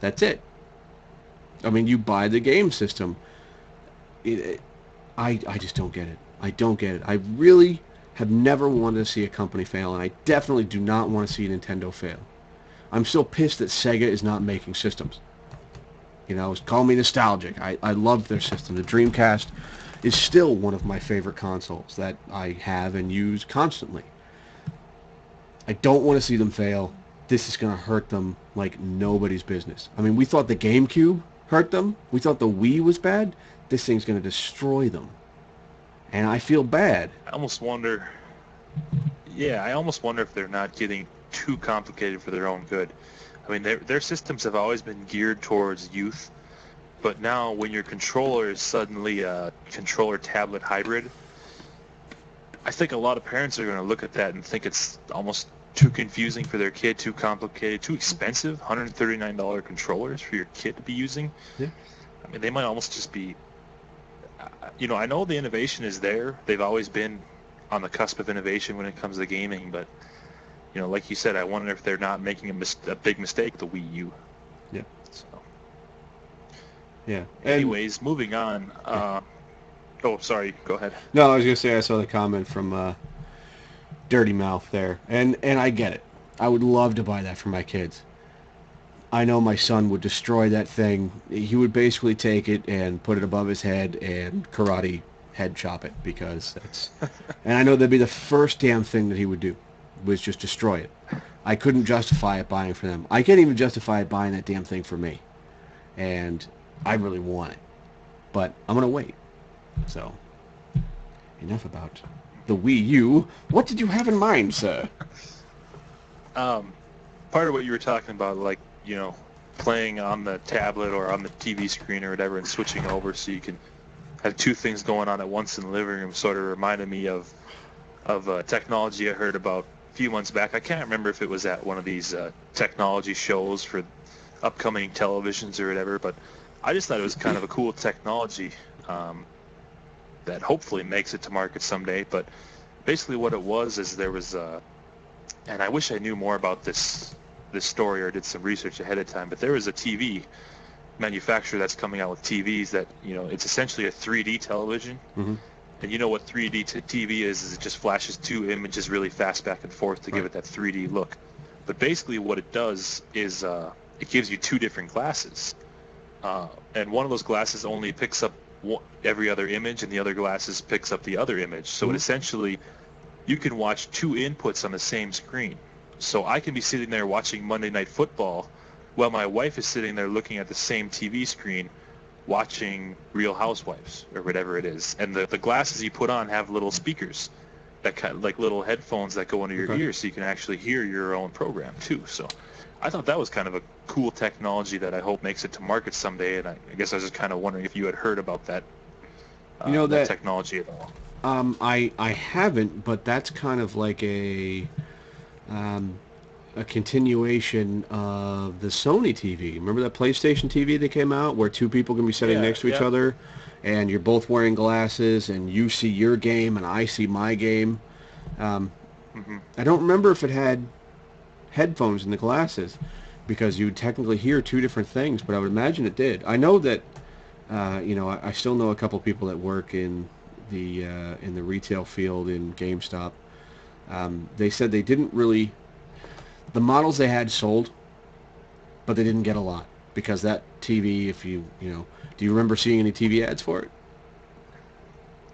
Speaker 1: That's it. I mean, you buy the game system. I just don't get it. I don't get it. I really have never wanted to see a company fail, and I definitely do not want to see Nintendo fail. I'm still pissed that Sega is not making systems. You know, call me nostalgic. I love their system. The Dreamcast is still one of my favorite consoles that I have and use constantly. I don't want to see them fail. This is going to hurt them like nobody's business. I mean, we thought the GameCube hurt them. We thought the Wii was bad. This thing's going to destroy them. And I feel bad.
Speaker 2: I almost wonder if they're not getting too complicated for their own good. I mean, their systems have always been geared towards youth, but now when your controller is suddenly a controller tablet hybrid, I think a lot of parents are going to look at that and think it's almost too confusing for their kid, too complicated, too expensive. $139 controllers for your kid to be using.
Speaker 1: Yeah.
Speaker 2: I mean, they might almost just be, you know, I know the innovation is there. They've always been on the cusp of innovation when it comes to gaming. But like you said, I wonder if they're not making a big mistake, the Wii U.
Speaker 1: Yeah.
Speaker 2: So.
Speaker 1: Yeah.
Speaker 2: Anyways, moving on. Oh, sorry. Go ahead.
Speaker 1: No, I was gonna say I saw the comment from Dirty Mouth there, and I get it. I would love to buy that for my kids. I know my son would destroy that thing. He would basically take it and put it above his head and karate head chop it because that's. And I know that'd be the first damn thing that he would do, was just destroy it. I couldn't justify it buying for them. I can't even justify buying that damn thing for me, and I really want it, but I'm gonna wait. So, enough about the Wii U. What did you have in mind, sir?
Speaker 2: Part of what you were talking about, like, playing on the tablet or on the TV screen or whatever and switching over so you can have two things going on at once in the living room, sort of reminded me of technology I heard about a few months back. I can't remember if it was at one of these technology shows for upcoming televisions or whatever, but I just thought it was kind of a cool technology that hopefully makes it to market someday. But basically what it was is there was, and I wish I knew more about this story or did some research ahead of time, but there was a TV manufacturer that's coming out with TVs that, it's essentially a 3D television.
Speaker 1: Mm-hmm.
Speaker 2: And you know what 3D TV is it just flashes two images really fast back and forth to give it that 3D look. But basically what it does is it gives you two different glasses. And one of those glasses only picks up every other image, and the other glasses picks up the other image. So it essentially, you can watch two inputs on the same screen. So I can be sitting there watching Monday Night Football while my wife is sitting there looking at the same TV screen watching Real Housewives or whatever it is. And the glasses you put on have little speakers that kind of like little headphones that go into your ears, so you can actually hear your own program too. So I thought that was kind of a cool technology that I hope makes it to market someday. And I guess I was just kind of wondering if you had heard about that, that technology at all.
Speaker 1: I haven't, but that's kind of like a continuation of the Sony TV. Remember that PlayStation TV that came out where two people can be sitting next to each other and you're both wearing glasses and you see your game and I see my game? I don't remember if it had headphones in the glasses because you technically hear two different things, but I would imagine it did. I know that, I still know a couple people that work in the retail field in GameStop. They said they didn't really... The models they had sold, but they didn't get a lot because that TV, if do you remember seeing any TV ads for it?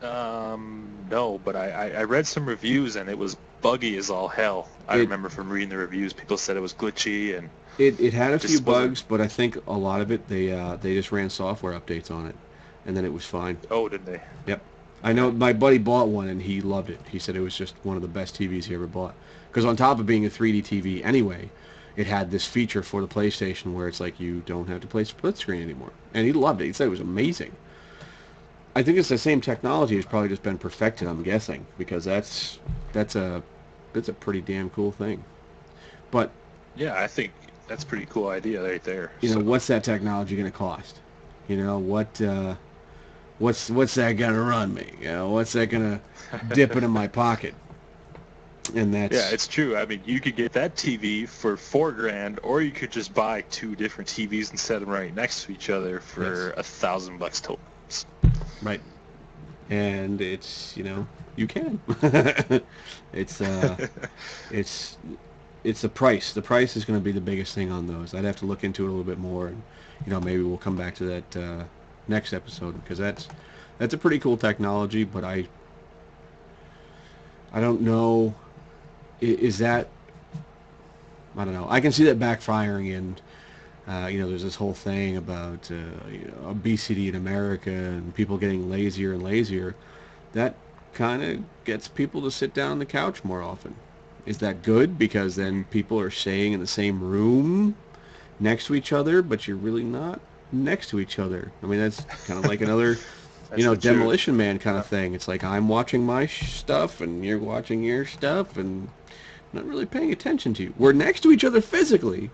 Speaker 2: No, but I read some reviews and it was buggy as all hell. I remember from reading the reviews, people said it was glitchy and
Speaker 1: it had a few bugs, but I think a lot of it they just ran software updates on it, and then it was fine.
Speaker 2: Oh, did they?
Speaker 1: Yep. I know my buddy bought one and he loved it. He said it was just one of the best TVs he ever bought. Because on top of being a 3D TV anyway, it had this feature for the PlayStation where it's like you don't have to play split screen anymore. And he loved it. He said it was amazing. I think it's the same technology. It's probably just been perfected, I'm guessing, because that's a pretty damn cool thing. But
Speaker 2: yeah, I think that's a pretty cool idea right there.
Speaker 1: What's that technology going to cost? What's that going to run me? What's that going to dip into my pocket? And that's...
Speaker 2: Yeah, it's true. I mean, you could get that TV for $4,000, or you could just buy two different TVs and set them right next to each other for $1,000 total.
Speaker 1: Right. And it's you can. it's the price. The price is going to be the biggest thing on those. I'd have to look into it a little bit more, and maybe we'll come back to that next episode because that's a pretty cool technology. But I don't know. Is that... I don't know. I can see that backfiring in, there's this whole thing about, obesity in America and people getting lazier and lazier. That kind of gets people to sit down on the couch more often. Is that good? Because then people are staying in the same room next to each other, but you're really not next to each other. I mean, that's kind of like another... Demolition Man kind of thing. It's like I'm watching my stuff and you're watching your stuff and not really paying attention to you. We're next to each other physically,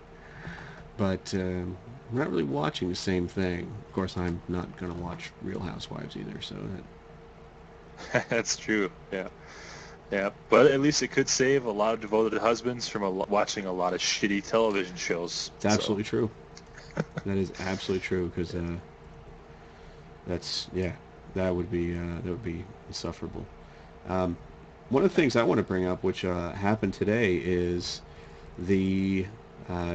Speaker 1: but we're not really watching the same thing. Of course, I'm not going to watch Real Housewives either, so
Speaker 2: that's true. Yeah. Yeah, but at least it could save a lot of devoted husbands from watching a lot of shitty television shows.
Speaker 1: It's absolutely true. That is absolutely true, because that's, yeah, that would be insufferable. Um, One of the things I want to bring up, which happened today, is the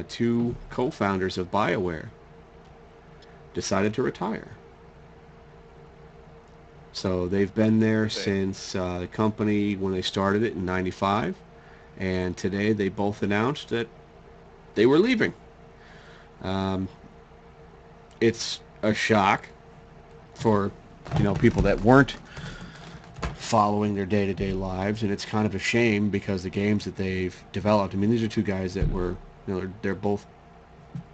Speaker 1: two co-founders of BioWare decided to retire. So they've been there since the company, when they started it in '95, and today they both announced that they were leaving. Um, it's a shock for people that weren't following their day-to-day lives, and it's kind of a shame because the games that they've developed. I mean, these are two guys that were, they're both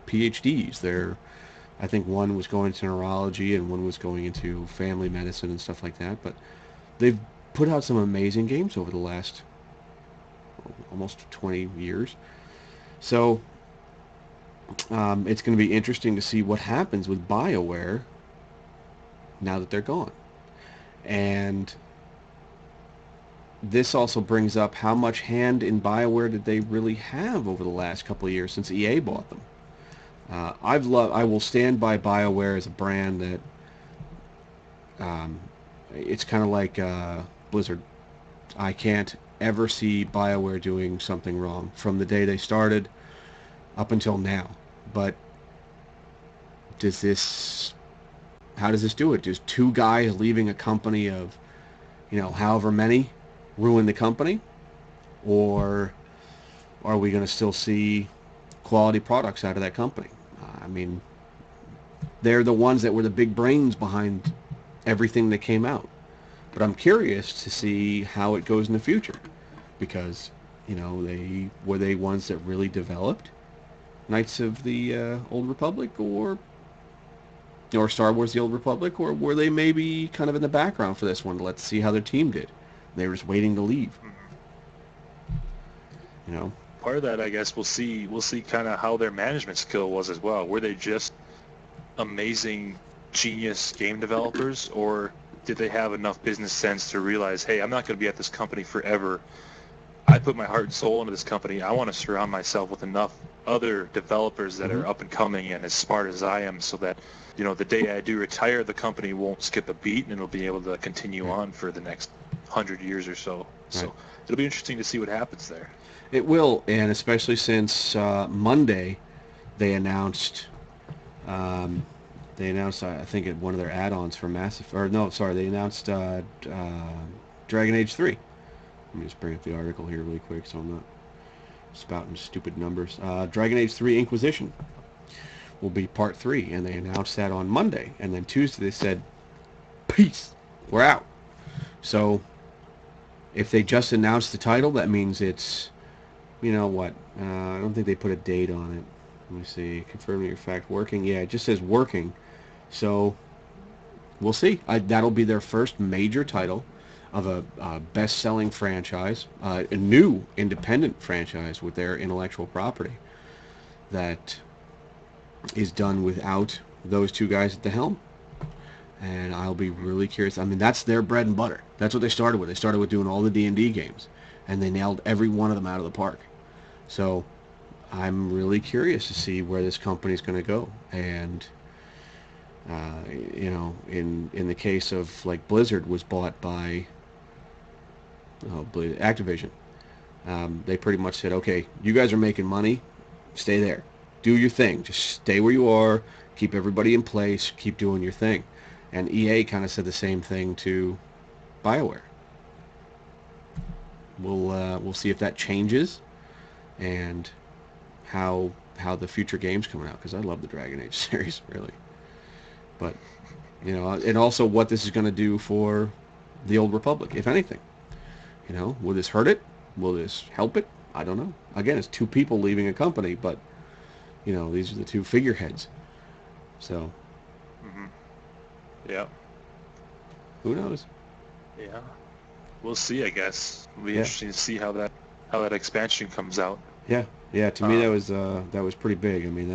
Speaker 1: PhDs. I think one was going into neurology and one was going into family medicine and stuff like that. But they've put out some amazing games over the last almost 20 years. So it's going to be interesting to see what happens with BioWare now that they're gone. And this also brings up how much hand in BioWare did they really have over the last couple of years since EA bought them. I will stand by BioWare as a brand that it's kind of like Blizzard. I can't ever see BioWare doing something wrong from the day they started up until now. But how does this do it? Does two guys leaving a company of, however many, ruin the company? Or are we going to still see quality products out of that company? I mean, they're the ones that were the big brains behind everything that came out. But I'm curious to see how it goes in the future, because, were they ones that really developed Knights of the Old Republic, or Star Wars: The Old Republic, or were they maybe kind of in the background for this one? Let's see how their team did. They were just waiting to leave.
Speaker 2: Part of that, I guess, we'll see kind of how their management skill was as well. Were they just amazing, genius game developers, or did they have enough business sense to realize, hey, I'm not going to be at this company forever. I put my heart and soul into this company. I want to surround myself with enough other developers that are up and coming and as smart as I am, so that, the day I do retire, the company won't skip a beat and it'll be able to continue on for the next 100 years or so. So it'll be interesting to see what happens there.
Speaker 1: It will, and especially since Monday they announced, I think, one of their add-ons for Mass Effect. Or no, sorry, they announced Dragon Age 3. Let me just bring up the article here really quick so I'm not spouting stupid numbers. Dragon Age 3 Inquisition will be part 3, and they announced that on Monday. And then Tuesday they said, peace, we're out. So if they just announced the title, that means it's, I don't think they put a date on it. Let me see. Confirming your fact. Working. Yeah, it just says working. So we'll see. That'll be their first major title of a best-selling franchise, a new independent franchise with their intellectual property that is done without those two guys at the helm. And I'll be really curious. I mean, that's their bread and butter. That's what they started with. They started with doing all the D&D games, and they nailed every one of them out of the park. So I'm really curious to see where this company's going to go. And in the case of, like, Blizzard was bought by Activision, they pretty much said, okay, you guys are making money, stay there, do your thing, just stay where you are, keep everybody in place, keep doing your thing. And EA kind of said the same thing to BioWare. We'll see if that changes, and how the future games coming out, because I love the Dragon Age series, really. But and also what this is going to do for the Old Republic, if anything. Will this hurt it? Will this help it? I don't know. Again, it's two people leaving a company, but these are the two figureheads. So
Speaker 2: yeah,
Speaker 1: who knows?
Speaker 2: Yeah, we'll see. I guess it'll be interesting to see how that expansion comes out.
Speaker 1: Yeah. To me, that was pretty big. I mean,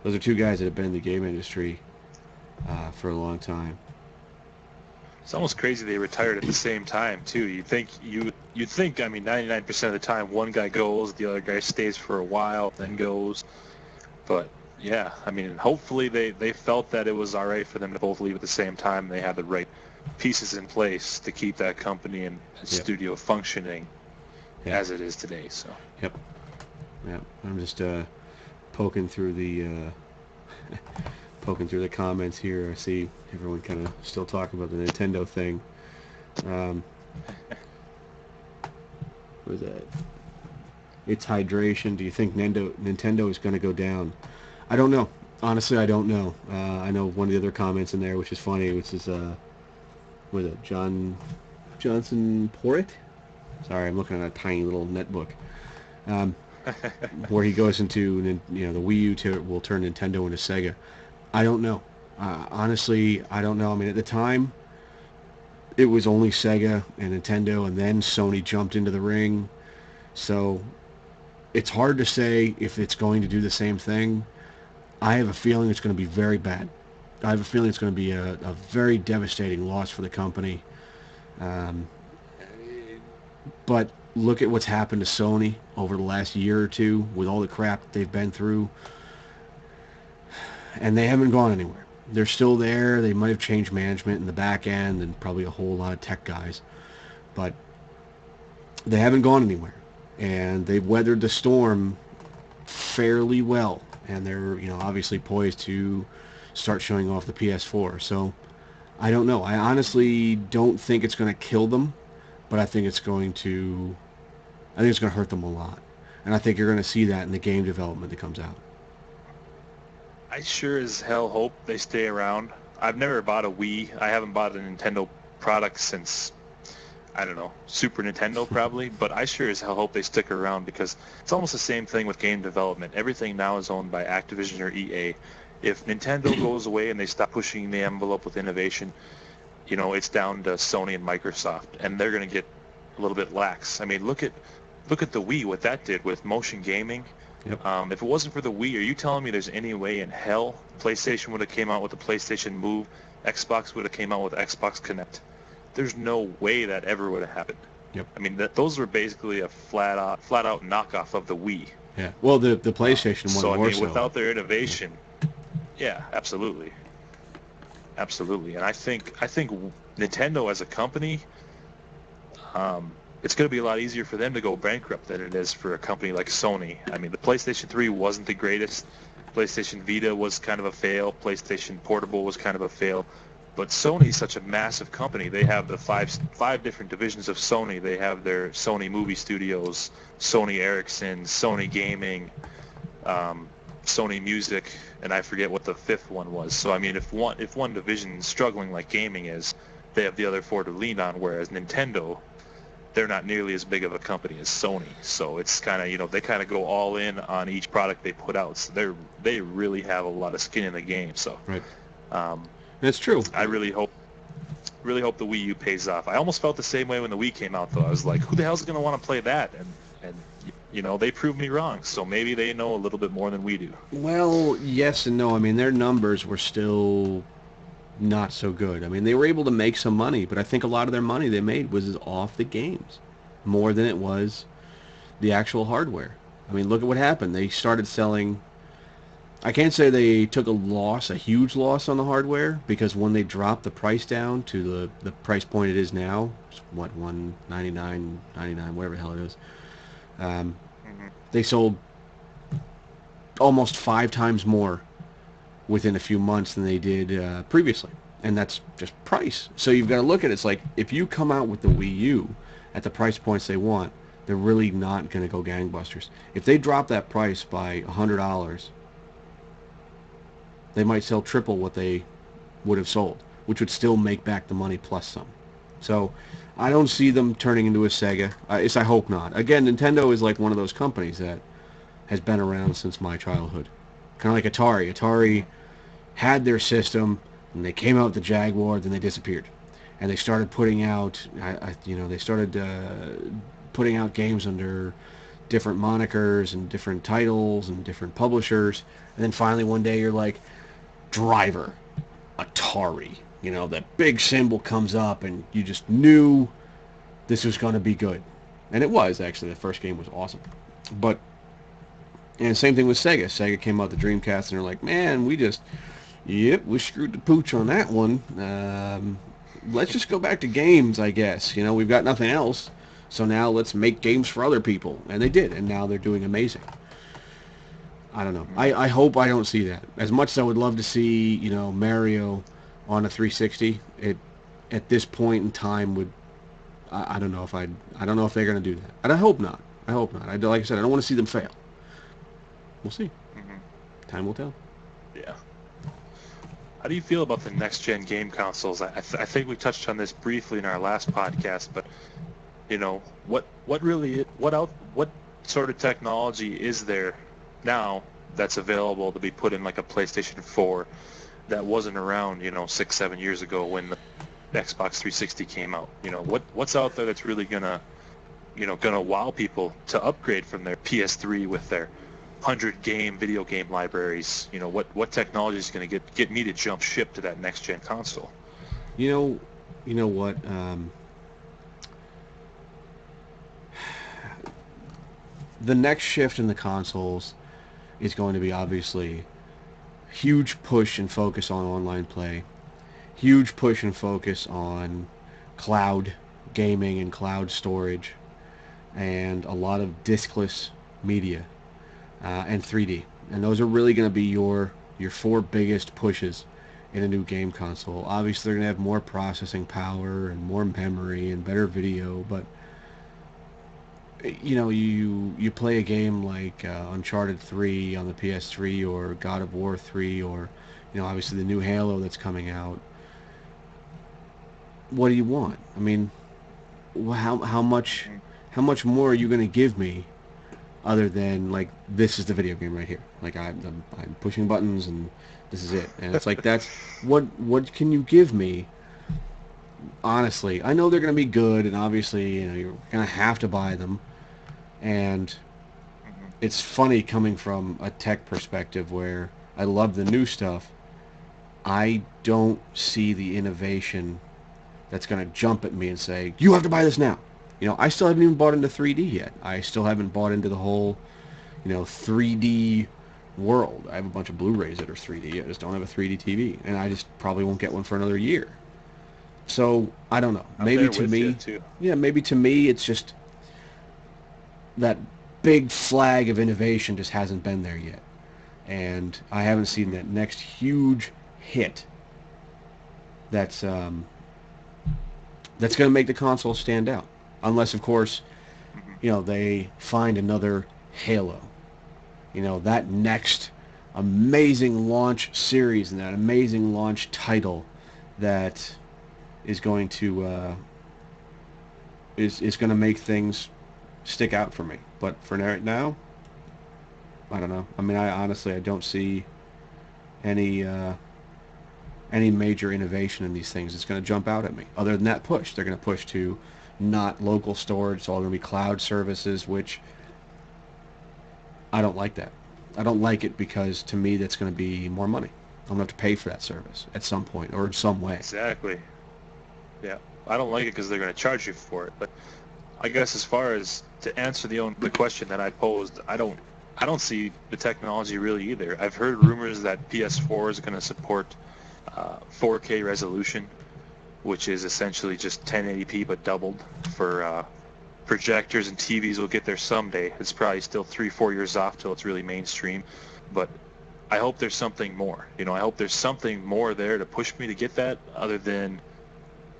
Speaker 1: those are two guys that have been in the game industry for a long time.
Speaker 2: It's almost crazy they retired at the same time too. You'd think. I mean, 99% of the time, one guy goes, the other guy stays for a while, then goes. But yeah, I mean, hopefully they felt that it was all right for them to both leave at the same time. They had the right pieces in place to keep that company and studio functioning as it is today. So.
Speaker 1: Yep. I'm just poking through the comments here. I see everyone kind of still talking about the Nintendo thing. What was that? It's hydration. Do you think Nintendo is going to go down? I don't know. Honestly, I don't know. I know one of the other comments in there, which is funny, which is what is it, Johnson Porritt? Sorry, I'm looking at a tiny little netbook. Where he goes into, the Wii U will turn Nintendo into Sega. I don't know. Honestly, I don't know. I mean, at the time, it was only Sega and Nintendo, and then Sony jumped into the ring. So it's hard to say if it's going to do the same thing. I have a feeling it's going to be very bad. I have a feeling it's going to be a very devastating loss for the company. But look at what's happened to Sony over the last year or two with all the crap that they've been through. And they haven't gone anywhere. They're still there. They might have changed management in the back end and probably a whole lot of tech guys. But they haven't gone anywhere. And they've weathered the storm fairly well. And they're, obviously poised to start showing off the PS4. So I don't know. I honestly don't think it's going to kill them, but I think it's going to hurt them a lot. And I think you're going to see that in the game development that comes out.
Speaker 2: I sure as hell hope they stay around. I've never bought a Wii. I haven't bought a Nintendo product since, I don't know, Super Nintendo probably, but I sure as hell hope they stick around because it's almost the same thing with game development. Everything now is owned by Activision or EA. If Nintendo goes away and they stop pushing the envelope with innovation, it's down to Sony and Microsoft, and they're going to get a little bit lax. I mean, look at the Wii, what that did with motion gaming.
Speaker 1: Yep.
Speaker 2: If it wasn't for the Wii, are you telling me there's any way in hell PlayStation would have came out with the PlayStation Move, Xbox would have came out with Xbox Connect? There's no way that ever would have happened.
Speaker 1: Yep.
Speaker 2: I mean, those were basically a flat out knockoff of the Wii.
Speaker 1: Yeah. Well, the PlayStation one
Speaker 2: so,
Speaker 1: more
Speaker 2: I mean, without their innovation, yeah, absolutely. Absolutely. And I think Nintendo as a company, it's going to be a lot easier for them to go bankrupt than it is for a company like Sony. I mean, the PlayStation 3 wasn't the greatest. PlayStation Vita was kind of a fail. PlayStation Portable was kind of a fail. But Sony's such a massive company. They have the five different divisions of Sony. They have their Sony Movie Studios, Sony Ericsson, Sony Gaming, Sony Music, and I forget what the fifth one was. So I mean, if one division is struggling like gaming is, they have the other four to lean on. Whereas Nintendo, they're not nearly as big of a company as Sony. So it's kind of, they kind of go all in on each product they put out. So they really have a lot of skin in the game. So
Speaker 1: right. That's true.
Speaker 2: I really hope the Wii U pays off. I almost felt the same way when the Wii came out, though. I was like, who the hell's going to want to play that? And they proved me wrong. So maybe they know a little bit more than we do.
Speaker 1: Well, yes and no. I mean, their numbers were still not so good. I mean, they were able to make some money, but I think a lot of their money they made was off the games more than it was the actual hardware. I mean, look at what happened. They started selling... I can't say they took a huge loss on the hardware, because when they dropped the price down to the price point it is now, what, $199.99, whatever the hell it is, they sold almost 5 times more within a few months than they did previously. And that's just price. So you've got to look at it. It's like, if you come out with the Wii U at the price points they want, they're really not going to go gangbusters. If they drop that price by $100, they might sell triple what they would have sold, which would still make back the money plus some. So I don't see them turning into a Sega. I hope not. Again, Nintendo is like one of those companies that has been around since my childhood. Kind of like Atari. Atari had their system, and they came out with the Jaguar, then they disappeared. And they started putting out, putting out games under different monikers and different titles and different publishers. And then finally one day you're like, Driver, Atari. You know, that big symbol comes up, and you just knew this was going to be good. And it was, actually. The first game was awesome. But, and same thing with Sega. Sega came out the Dreamcast, and they're like, man, yep, we screwed the pooch on that one. Let's just go back to games, I guess. You know, we've got nothing else. So now let's make games for other people. And they did, and now they're doing amazing. I don't know. I hope I don't see that. As much as I would love to see, you know, Mario on a 360, it at this point in time would I don't know if I don't know if they're going to do that. And I hope not. I hope not. Like I said, I don't want to see them fail. We'll see.
Speaker 2: Mm-hmm.
Speaker 1: Time will tell.
Speaker 2: Yeah. How do you feel about the next-gen game consoles? I think we touched on this briefly in our last podcast, but you know, what sort of technology is there now that's available to be put in like a PlayStation 4 that wasn't around, you know, 6-7 years ago when the Xbox 360 came out? You know, what's out there that's really gonna wow people to upgrade from their PS3 with their 100 video game libraries? You know, what technology is going to get me to jump ship to that next gen console?
Speaker 1: You know what? The next shift in the consoles is going to be obviously huge push and focus on online play, huge push and focus on cloud gaming and cloud storage, and a lot of diskless media and 3D. And those are really going to be your four biggest pushes in a new game console. Obviously, they're going to have more processing power and more memory and better video, but you know, you play a game like Uncharted 3 on the PS3 or God of War 3 or, you know, obviously the new Halo that's coming out. What do you want? I mean, how much more are you going to give me other than like this is the video game right here? Like I'm pushing buttons and this is it. And it's like that's what can you give me? Honestly, I know they're going to be good, and obviously, you know, you're going to have to buy them. And it's funny coming from a tech perspective where I love the new stuff. I don't see the innovation that's going to jump at me and say, you have to buy this now. You know, I still haven't even bought into 3D yet. I still haven't bought into the whole, you know, 3D world. I have a bunch of Blu-rays that are 3D. I just don't have a 3D TV. And I just probably won't get one for another year. So, I don't know. Maybe to me, yeah, maybe to me it's just that big flag of innovation just hasn't been there yet. And I haven't seen that next huge hit that's going to make the console stand out. Unless, of course, you know, they find another Halo. You know, that next amazing launch series and that amazing launch title that is going to is going to make things stick out for me. But for right now, I don't know. I mean, I honestly don't see any major innovation in these things that's going to jump out at me. Other than that push, they're going to push to not local storage. It's all going to be cloud services, which I don't like that. I don't like it because to me that's going to be more money. I'm going to have to pay for that service at some point or in some way.
Speaker 2: Exactly. Yeah, I don't like it because they're going to charge you for it. But I guess as far as to answer the question that I posed, I don't see the technology really either. I've heard rumors that PS4 is going to support 4K resolution, which is essentially just 1080p but doubled. For projectors and TVs will get there someday. It's probably still 3-4 years off till it's really mainstream, but I hope there's something more. You know, I hope there's something more there to push me to get that, other than,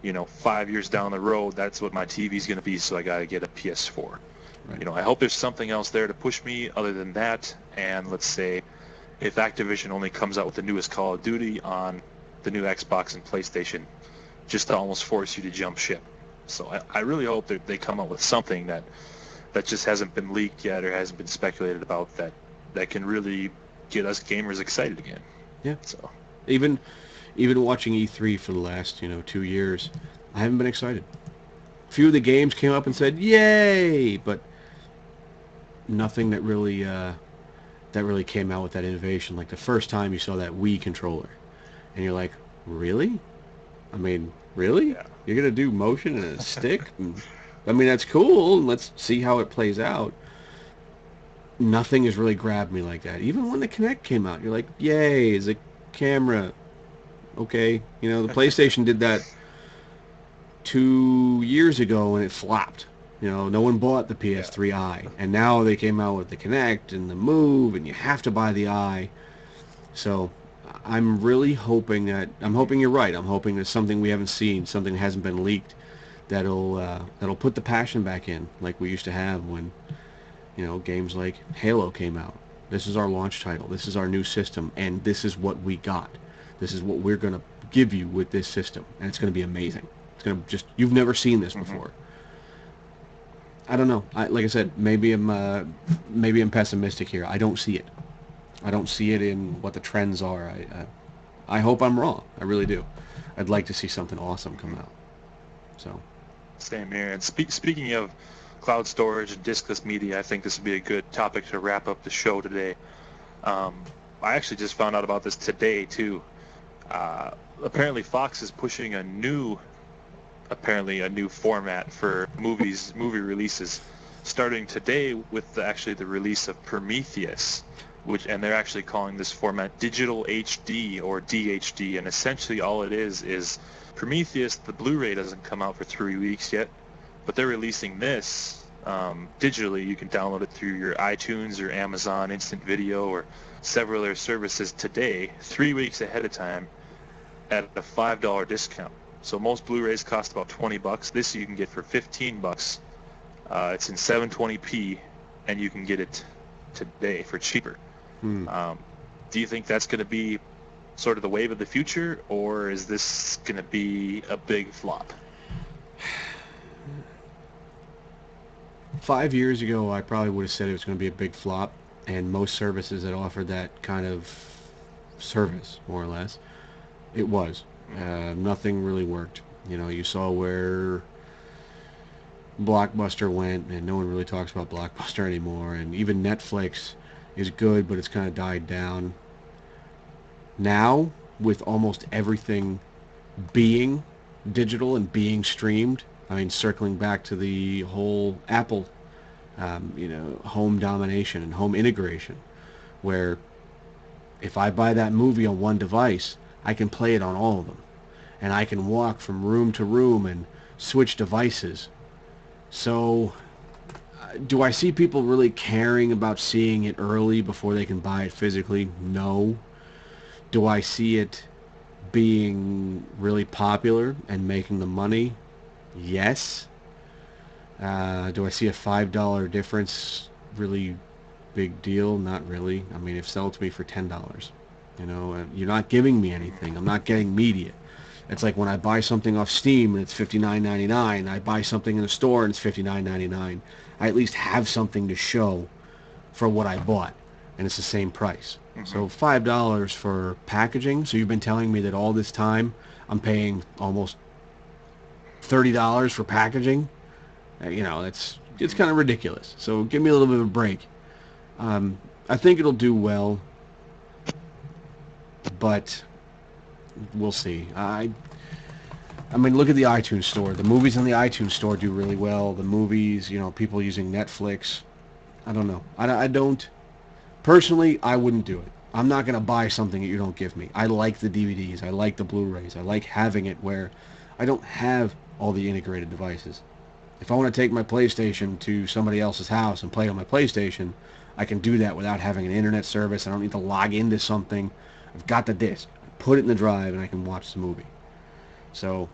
Speaker 2: you know, 5 years down the road, that's what my TV's going to be, so I got to get a PS4. Right. You know, I hope there's something else there to push me other than that. And let's say if Activision only comes out with the newest Call of Duty on the new Xbox and PlayStation, just to almost force you to jump ship. So I really hope that they come up with something that just hasn't been leaked yet or hasn't been speculated about, that can really get us gamers excited again.
Speaker 1: Yeah.
Speaker 2: So
Speaker 1: even watching E3 for the last 2 years, I haven't been excited. A few of the games came up and said yay, but nothing that really came out with that innovation. Like the first time you saw that Wii controller, and you're like, really? I mean, really?
Speaker 2: Yeah.
Speaker 1: You're gonna do motion and a stick? I mean, that's cool. Let's see how it plays out. Nothing has really grabbed me like that. Even when the Kinect came out, you're like, yay, it's a camera. Okay. You know, the PlayStation did that 2 years ago and it flopped. You know, no one bought the PS3i. And now they came out with the Kinect and the Move, and you have to buy the i. So I'm really hoping I'm hoping you're right. I'm hoping there's something we haven't seen, something that hasn't been leaked, that'll put the passion back in, like we used to have when, you know, games like Halo came out. This is our launch title. This is our new system, and this is what we got. This is what we're gonna give you with this system, and it's gonna be amazing. It's gonna just you've never seen this before. I don't know. Like I said, maybe I'm pessimistic here. I don't see it. I don't see it in what the trends are. I hope I'm wrong. I really do. I'd like to see something awesome come out. So.
Speaker 2: Same here. And speaking of cloud storage and diskless media, I think this would be a good topic to wrap up the show today. I actually just found out about this today too. Apparently Fox is pushing a new format for movie releases, starting today with the release of Prometheus, and they're actually calling this format Digital HD or DHD, and essentially all it is Prometheus. The Blu-ray doesn't come out for 3 weeks yet, but they're releasing this digitally. You can download it through your iTunes or Amazon Instant Video or several other services today, 3 weeks ahead of time, at a $5 discount. So most Blu-rays cost about $20. This you can get for $15. It's in 720p, and you can get it today for cheaper. Do you think that's going to be sort of the wave of the future, or is this going to be a big flop?
Speaker 1: 5 years ago, I probably would have said it was going to be a big flop, and most services that offered that kind of service, more or less, it was. Nothing really worked. You know, you saw where Blockbuster went, and no one really talks about Blockbuster anymore, and even Netflix is good, but it's kind of died down. Now, with almost everything being digital and being streamed, I mean, circling back to the whole Apple, home domination and home integration, where if I buy that movie on one device, I can play it on all of them. And I can walk from room to room and switch devices. So, do I see people really caring about seeing it early before they can buy it physically? No. Do I see it being really popular and making the money? Yes. Do I see a $5 difference really big deal? Not really. I mean, if sell it to me for $10, you know, you're not giving me anything. I'm not getting media. It's like when I buy something off Steam and it's $59.99. I buy something in a store and it's $59.99. I at least have something to show for what I bought, and it's the same price. So $5 for packaging. So you've been telling me that all this time I'm paying almost $30 for packaging. You know, it's kind of ridiculous. So give me a little bit of a break. I think it'll do well, but we'll see. I mean, look at the iTunes store. The movies on the iTunes store do really well. The movies, you know, people using Netflix. I don't know. I don't. Personally, I wouldn't do it. I'm not going to buy something that you don't give me. I like the DVDs. I like the Blu-rays. I like having it where I don't have all the integrated devices. If I want to take my PlayStation to somebody else's house and play on my PlayStation, I can do that without having an internet service. I don't need to log into something. I've got the disc. Put it in the drive and I can watch the movie. So,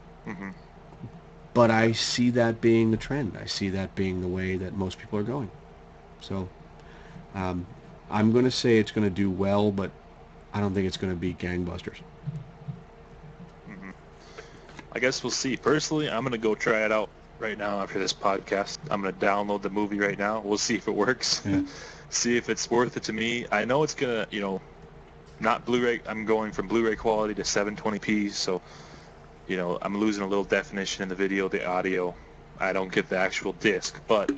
Speaker 1: but I see that being the trend. I see that being the way that most people are going. So, I'm going to say it's going to do well, but I don't think it's going to be gangbusters.
Speaker 2: I guess we'll see. Personally, I'm going to go try it out right now after this podcast. I'm going to download the movie right now. We'll see if it works. Yeah. See if it's worth it to me. I know it's going to, not Blu-ray. I'm going from Blu-ray quality to 720p, so, I'm losing a little definition in the video, the audio. I don't get the actual disc, but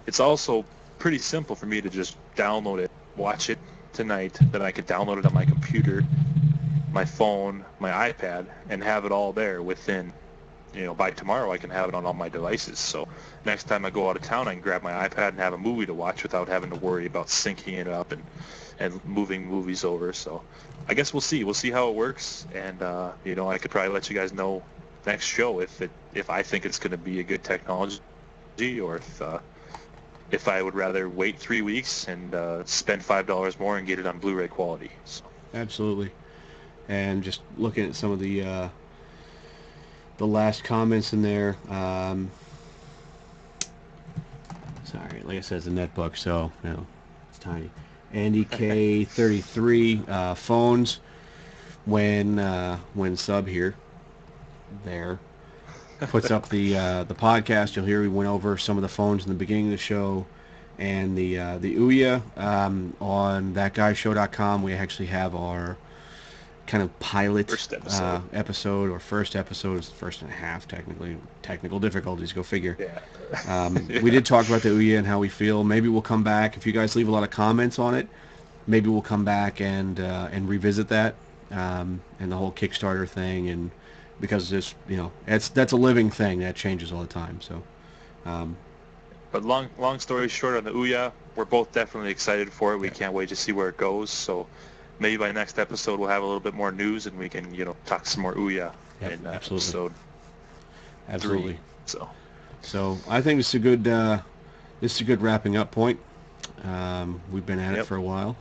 Speaker 2: it's also pretty simple for me to just download it, watch it tonight, then I could download it on my computer, my phone, my iPad, and have it all there within, by tomorrow I can have it on all my devices. So next time I go out of town, I can grab my iPad and have a movie to watch without having to worry about syncing it up and moving movies over. So I guess we'll see. We'll see how it works, and I could probably let you guys know next show if I think it's going to be a good technology, or if I would rather wait 3 weeks and spend $5 more and get it on Blu-ray quality. So.
Speaker 1: Absolutely. And just looking at some of the last comments in there. Sorry, like I said, it's a netbook, so it's tiny. Andy K33 phones when sub here there puts up the podcast. You'll hear we went over some of the phones in the beginning of the show, and the Ouya on thatguyshow.com. We actually have our kind of pilot
Speaker 2: First
Speaker 1: episode, or first episode, is the first and a half technically. Technical difficulties, go figure.
Speaker 2: Yeah.
Speaker 1: Yeah. We did talk about the Ouya and how we feel. Maybe we'll come back if you guys leave a lot of comments on it. Maybe we'll come back and revisit that and the whole Kickstarter thing, and because this that's a living thing that changes all the time. So.
Speaker 2: But long story short, on the Ouya, we're both definitely excited for it. We can't wait to see where it goes. So maybe by next episode we'll have a little bit more news and we can talk some more Ouya in episode 3.
Speaker 1: So I think this is a good wrapping up point. We've been at it for a while.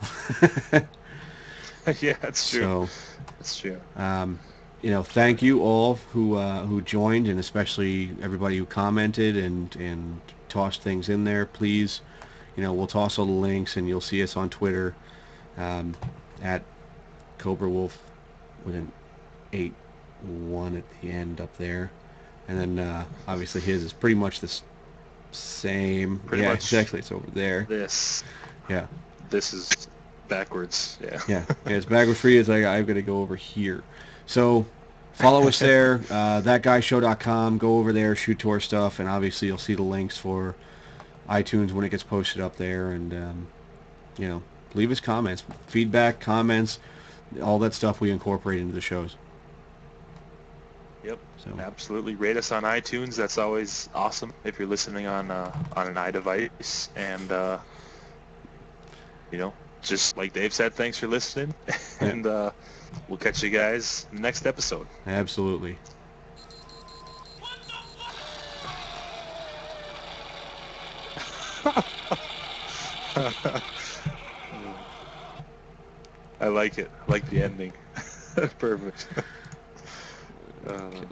Speaker 2: Yeah, that's true.
Speaker 1: So,
Speaker 2: that's true.
Speaker 1: Thank you all who joined, and especially everybody who commented and tossed things in there. Please, we'll toss all the links, and you'll see us on Twitter at Cobra Wolf with an 8-1 at the end up there, and then obviously his is pretty much the same.
Speaker 2: Pretty much.
Speaker 1: Exactly. It's over there.
Speaker 2: This is backwards. Yeah,
Speaker 1: it's backwards for you. It's like I've got to go over here. So follow us there, thatguyshow.com. Go over there, shoot to our stuff, and obviously you'll see the links for iTunes when it gets posted up there. And leave us comments, feedback, comments, all that stuff we incorporate into the shows.
Speaker 2: Yep.
Speaker 1: So
Speaker 2: absolutely, rate us on iTunes. That's always awesome if you're listening on an iDevice. And just like Dave said, thanks for listening. And we'll catch you guys in the next episode.
Speaker 1: Absolutely.
Speaker 2: I like it. I like the ending. Perfect.
Speaker 1: Okay.